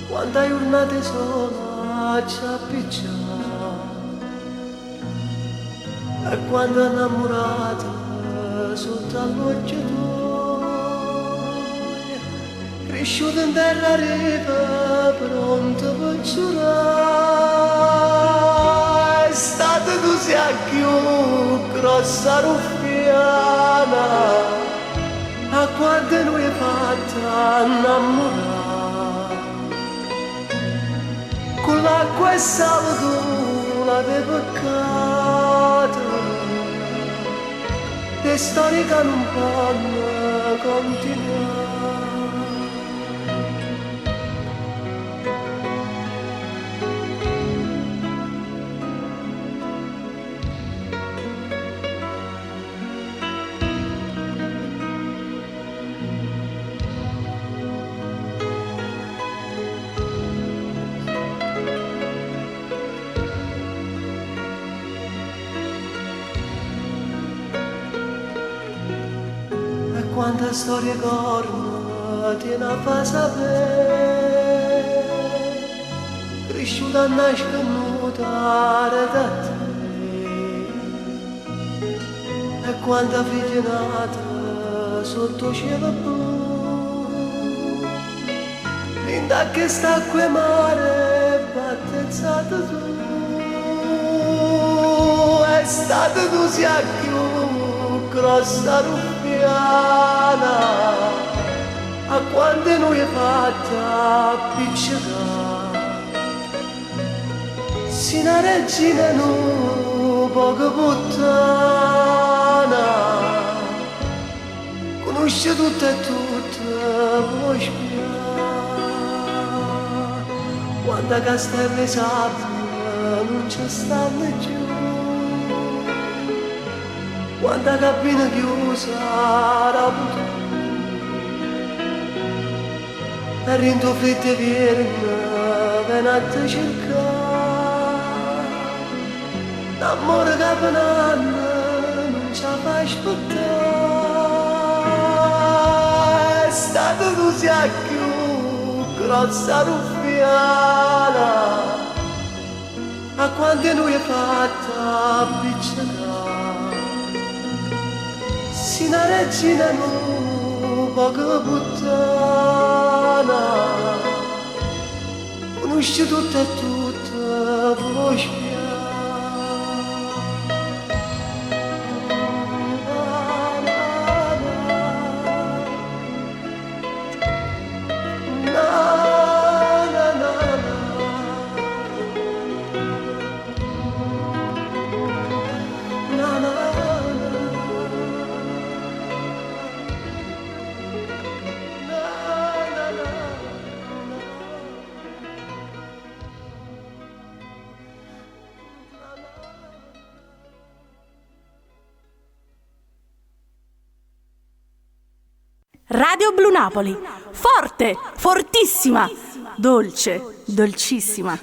quanta giornate sola ci appicciare, e quanta innamorata sotto alloggiatoia, cresciuta in terra riva, pronta per giurare. È stata così a più grossa ruffiana, a quante noi è fatta innamorare, con l'acqua e sale tu l'ave peccato, le storie che non possono continuare. Quanta storia corna ti ne fa sapere, cresciuta a nascondere da te. E quando figlia nata sotto cielo blu, linda che sta qui mare battezzata tu. È stata tu sia più grossa ruffiana, a quando noi è fatta appiccicare. Si una regina nu poco puttana, conosce tutto e tutto, può spiare. Quando castelli sabbia non ci stanno più, quando cabina chiusa la puttana, e rinto fritte viene venate cercare. L'amore che per un anno non ci fa aspettare. È stata tu sia più grossa ruffiana, a quando noi è fatta appiccicare. Si una regina nu poco puttana, conosce tutto e tutto, può spiare. Radio Blu Napoli, forte, fortissima, dolce, dolcissima.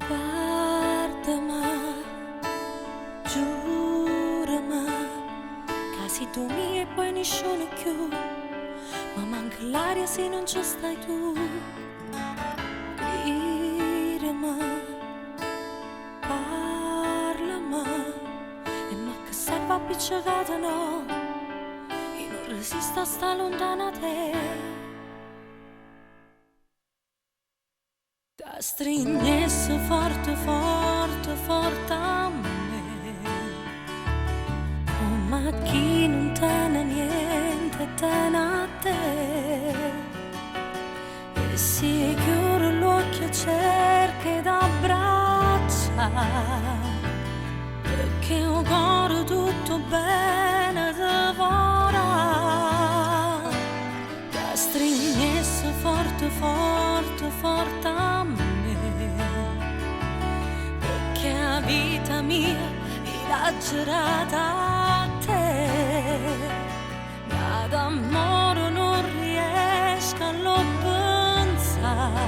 Guardami, giurami, che sei tu mia e poi nessuno più. Ma manca l'aria se non ci stai tu. Gridami, parlami, e ma che serve appiccicata no, io non resisto a sta lontana da te. Ti stringesse forte, forte, forte a me, come chi non tiene niente, tiene a te. E si chiude l'occhio e cerca d'abbraccia, perché un cuore tutto bene devora. Ti stringesse forte, forte, forte a me, perché la vita mia era girata a te. D'amore non riesco a lo pensare,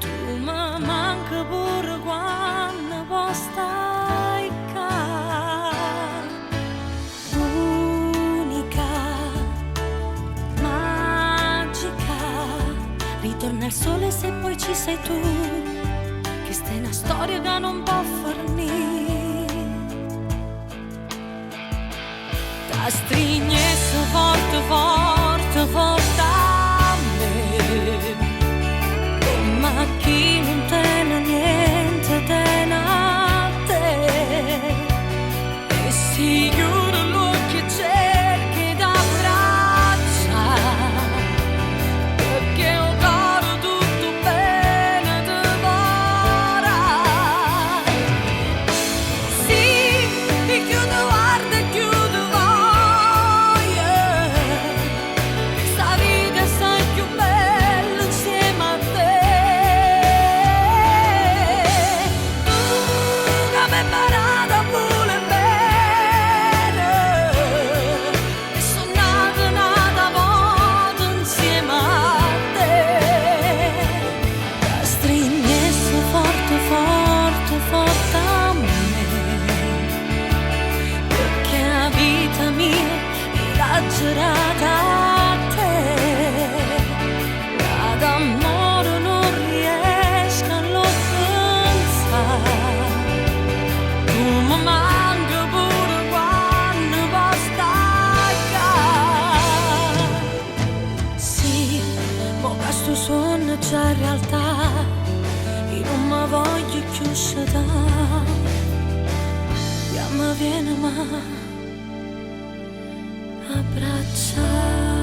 tu mi manca pure quando poi stai qua. Unica, magica, ritorna il sole se poi ci sei tu, che sta è una storia che non può fornire. La stringesse forte, forte, forte a me, ma chi non tiene niente, tiene a te. E si chiude l'occhio e cerchi d'abbraccia, perché un cuore tutto bene devora. Sì, mi chiudo, guarda e chiudo. mi voglio più sciatà, ya mi viene ma abbracciare.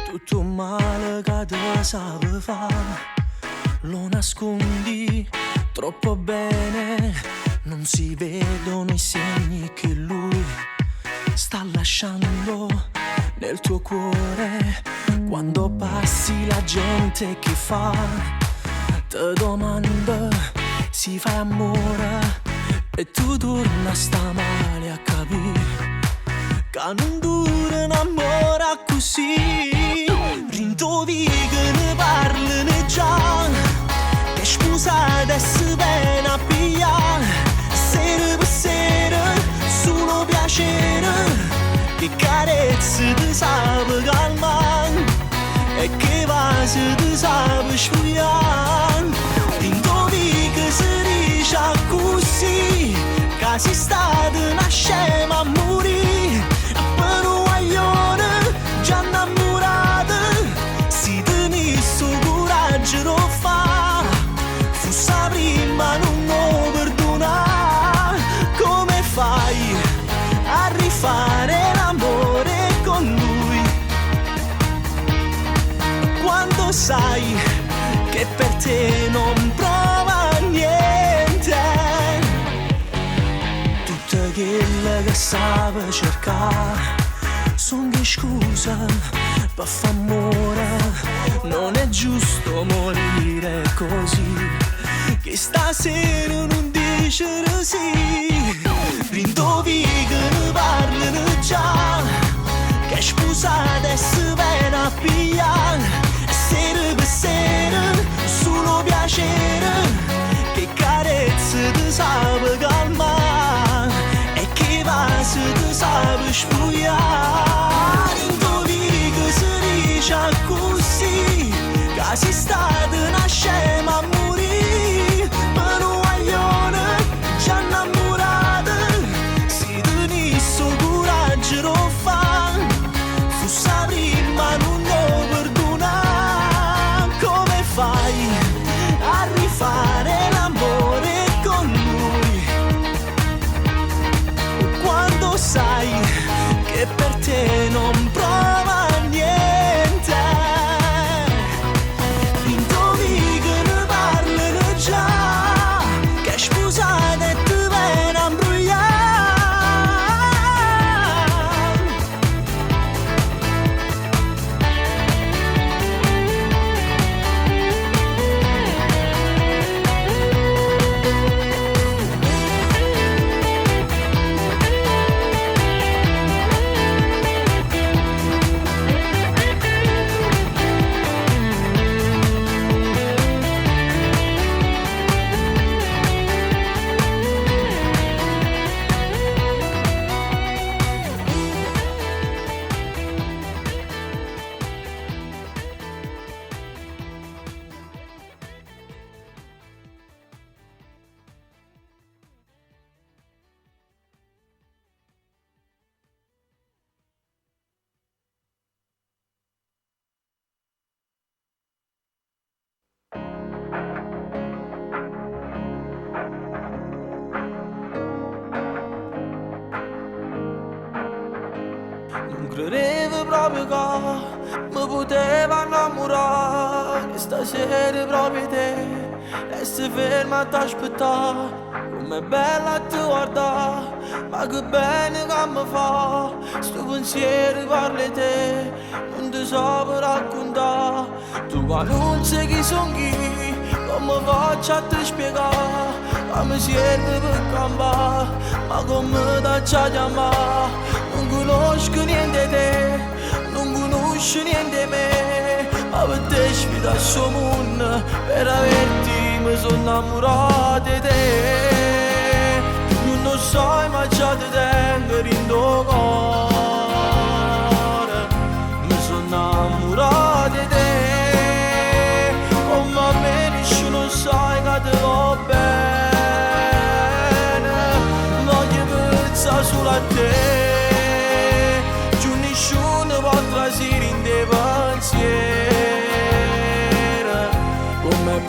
Tutto male che te sape fare, lo nascondi troppo bene, non si vedono i segni che lui sta lasciando nel tuo cuore. Quando passi la gente che fa, te domanda, si fa amore, e tu torna a sta male a capire che non dura un amore così. Rintovi che ne parlano già, che sposata e si viene a pigliare, sera per sera, solo piacere, che carezze ti sape calmare, e che vasi ti sape sfogliare. Rintovi che si dice così, che sei stata una scema a morire, per un guaglione già innamorata, si tenissi coraggio lo fa, fosse prima non lo perdona. Come fai a rifare l'amore con lui, quando sai che per te non prova niente? Tutte quelle che sape cercare son che scuse per f'amore, non è giusto morire così, che stasera non dice sì. Rintovi che ne parlano già, che sposata e si viene a pigliare, sera per sera, solo piacere, che carezze ti sape calmare, e che vasi ti sape sfogliare. Rintovi che si dice così, che sei stata una scema a morire, per un guaglione già innamorata, si tenisse coraggio lo fa, fosse prima non lo perdona. Come fai a rifare l'amore con lui, quando sai che per te non prova niente? Rintovi che ne parlano già, che sposata e ti viene a imbrogliare. Non credevo proprio che mi poteva innamorare, che stasera proprio te resti ferma a t'aspettare. Com'è bella a te guardare, ma che bene che mi fa, sto pensiero parli te, non ti so per raccontare. Tu qua non sai chi son chi, come faccio a te spiegare, ma mi serve per campare, ma come ti a chiamare? Non conosco niente di te, non conosco niente di me, ma per te sfida il suo mondo, per averti mi sono innamorato di te. Non so mai già ti tengo in dogo,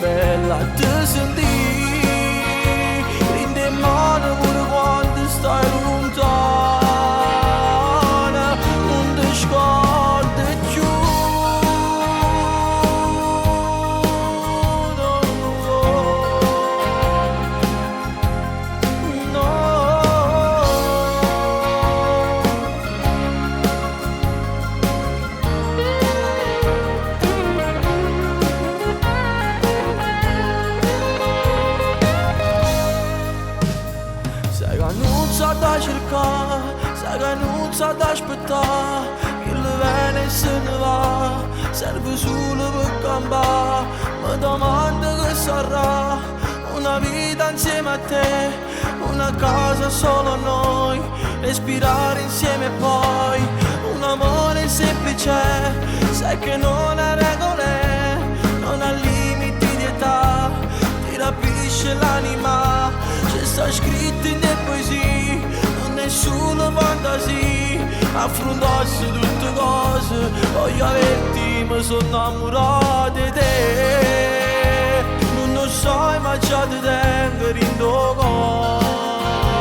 bella te sentire in te mano pure quando stai lontana, non ti scordi più. Da cercare, sai che non sa da aspettare, il viene e se ne va, serve solo per campare, mi domando che sarà, una vita insieme a te, una casa solo a noi, respirare insieme e poi, un amore semplice, sai che non ha regole, non ha limiti di età, ti rapisce l'anima, c'è sta scritto in te poesie, nessuna fantasia, affrontassi tutte cose, voglio averti, mi sono innamorato di te, non lo sai ma già ti tengo in tuo cuore,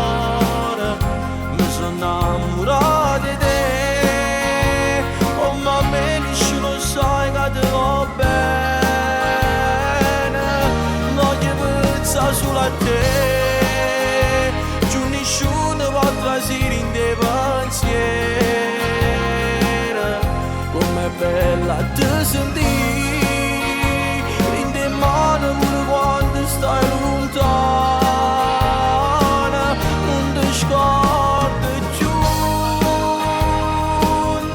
mi sono innamorato di te, oh ma me nessuno sai che ti va bene, voglio pensare solo a te. Trasire in dei pensieri, com'è bella te sentire in te mano pure quando stai lontana, non ti scordi più.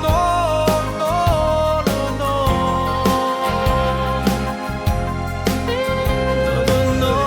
No, no, no, no. No, no.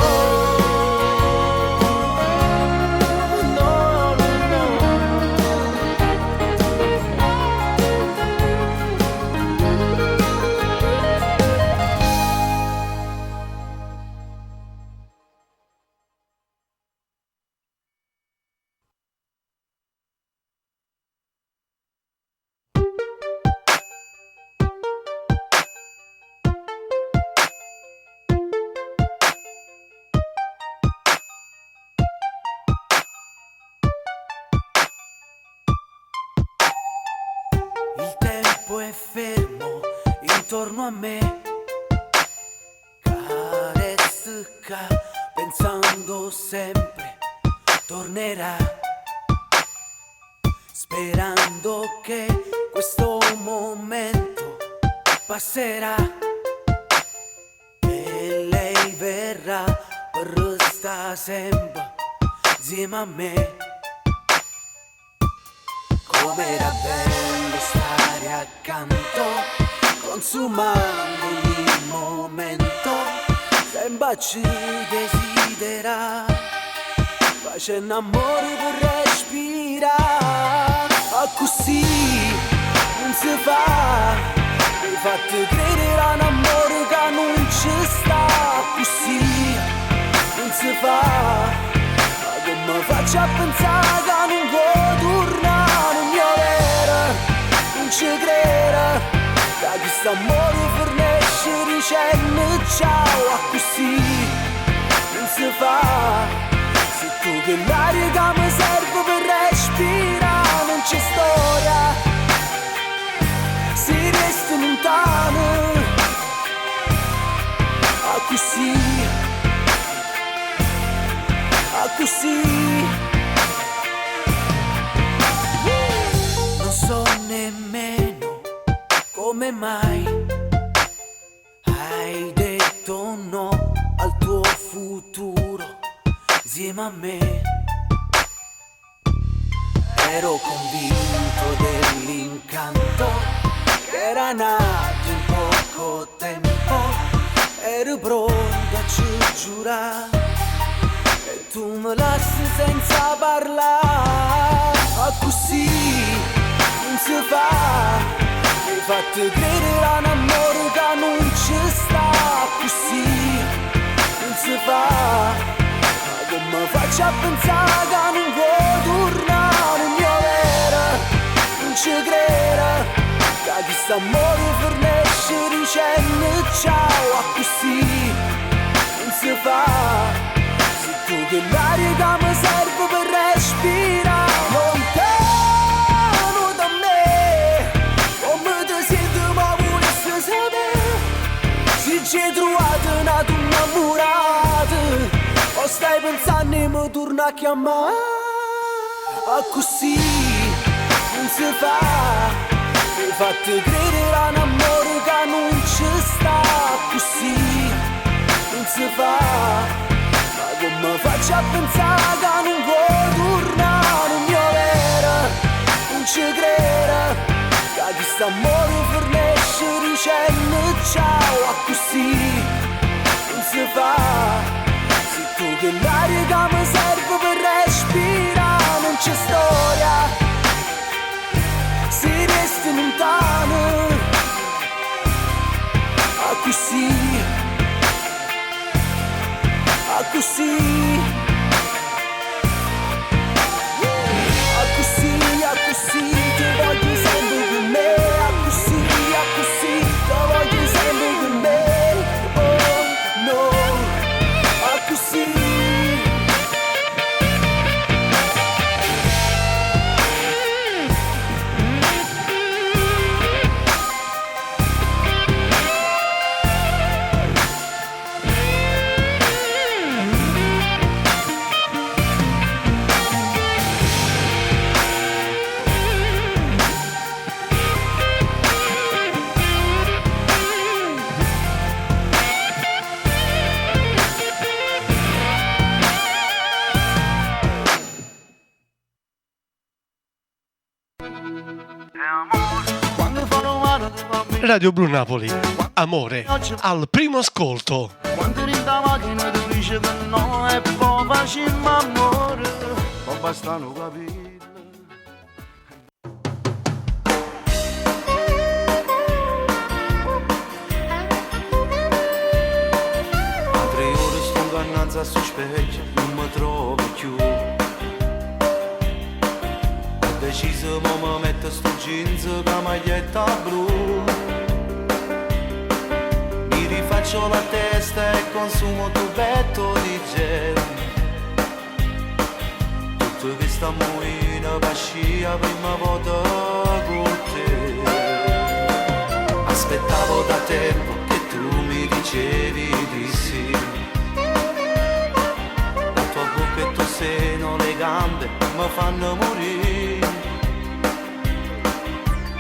Il tempo è fermo intorno a me, carezza pensando sempre tornerà, sperando che questo momento passerà e lei verrà per restare sempre insieme a me. Com'era bello stare accanto, consumando ogni momento, sembra ci desidera, facendo amore per respirare, a così non si fa, mi fate credere a un amore che non ci sta, così non si fa, ma come faccio a pensare che non vuoi tornare? Non ci creda, da questo amore fornisce dicendo ciao, a così non si fa, se tu che l'aria che mi serve per respirare, non c'è storia, si resta lontano, a così, a così. Non so nemmeno come mai hai detto no al tuo futuro insieme a me. Ero convinto dell'incanto che era nato in poco tempo, ero pronto a ci giurare e tu me lasci senza parlare, a così non si fa, mi fate credere a un amore che non ci sta, così non si fa, ma come faccio a pensare che non vuoi tornare, mio vero, non ci credo, che questo amore fornisce dicendo ciao, a così si fa. Se tu che l'aria che mi serve per respirare, lontano da me, come ti senti ma volessi sapere, se ci hai trovato una tua innamorata, o stai pensando e mi torna a chiamare, così non si fa, mi fate credere a un amore che non ci sta, così non si fa, ma come faccio a pensare che non vuoi tornare, non mi vera, non ci credo, che questo amore fornisce dicendo ciao, così non si fa, se tu che l'aria che mi serve per respirare, non c'è storia, si resti lontano, così, così, così, ti voglio sempre con me, così, ti voglio sempre con me, oh no, così. Radio Blu Napoli, amore al primo ascolto. Quando in da macchina ti dice che no è po' facile ma amore, ma basta non capire. A 3 ore sto ingannanza a specchio, non mi trovo più. Ho deciso ma mi metto sto jeans con maglietta blu. Faccio la testa e consumo tubetto di gel. Tutto che sta muina pascia prima volta con te. Aspettavo da tempo che tu mi dicevi di sì. La tua bocca e il tuo seno, le gambe mi fanno morire.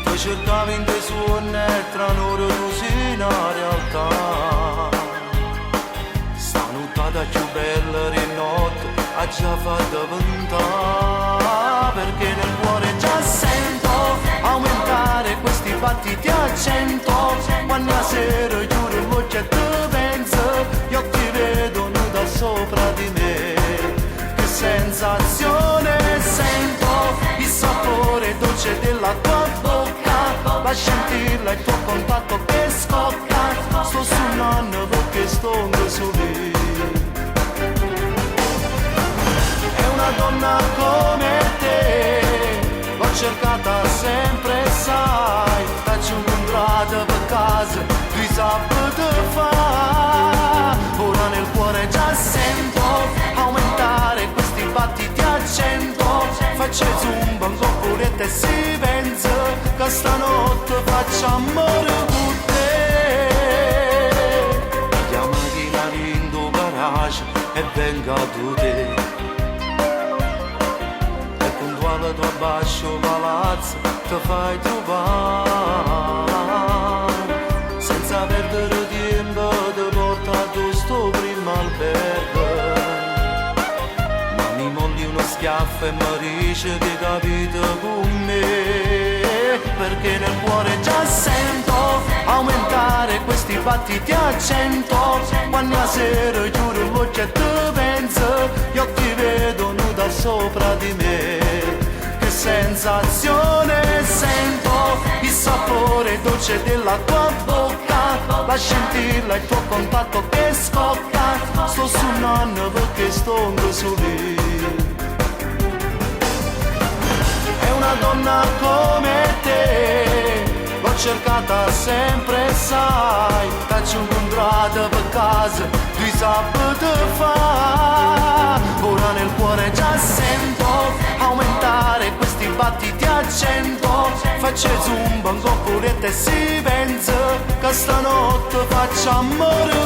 Tu cercavi in te suoni e tra loro tu sei una realtà. Più bella di notte ha già fatto vent'anni, perché nel cuore già sento aumentare questi battiti a 100. Quando la sera chiudo l'occhio e ti penso, gli occhi vedono da sopra di me. Che sensazione sento, il sapore dolce della tua bocca, la scintilla, il tuo contatto che scocca. Sto suonando perché sto su lì. Una donna come te l'ho cercata sempre, sai, faccio un contratto per casa, tu sabato fa. Ora nel cuore già sento aumentare questi battiti a 100. Faccio il zumba un coppoletto e si pensa che stanotte faccio amore con te. Chiamati la lindo garage e venga tu te. Quando tu abbascio palazzo ti fai trovare, senza perdere tempo ti porto a sto primo albergo. Ma mi molli uno schiaffo e mi dice che capito con me, perché nel cuore già sento aumentare questi battiti a 100. Quando la sera chiudo l'occhio e ti penso, gli occhi vedono da sopra di me. Sensazione sento, il sapore dolce della tua bocca, la scintilla, il tuo contatto che scocca. Sto suonando perché sto su lì. È una donna come te l'ho cercata sempre, sai, t'ho incontrato per casa 2 sabati fa. Ora nel cuore già sento aumentare questi battiti a 100. Faccio zumba un coppuletto e si pensa che stanotte faccio amore.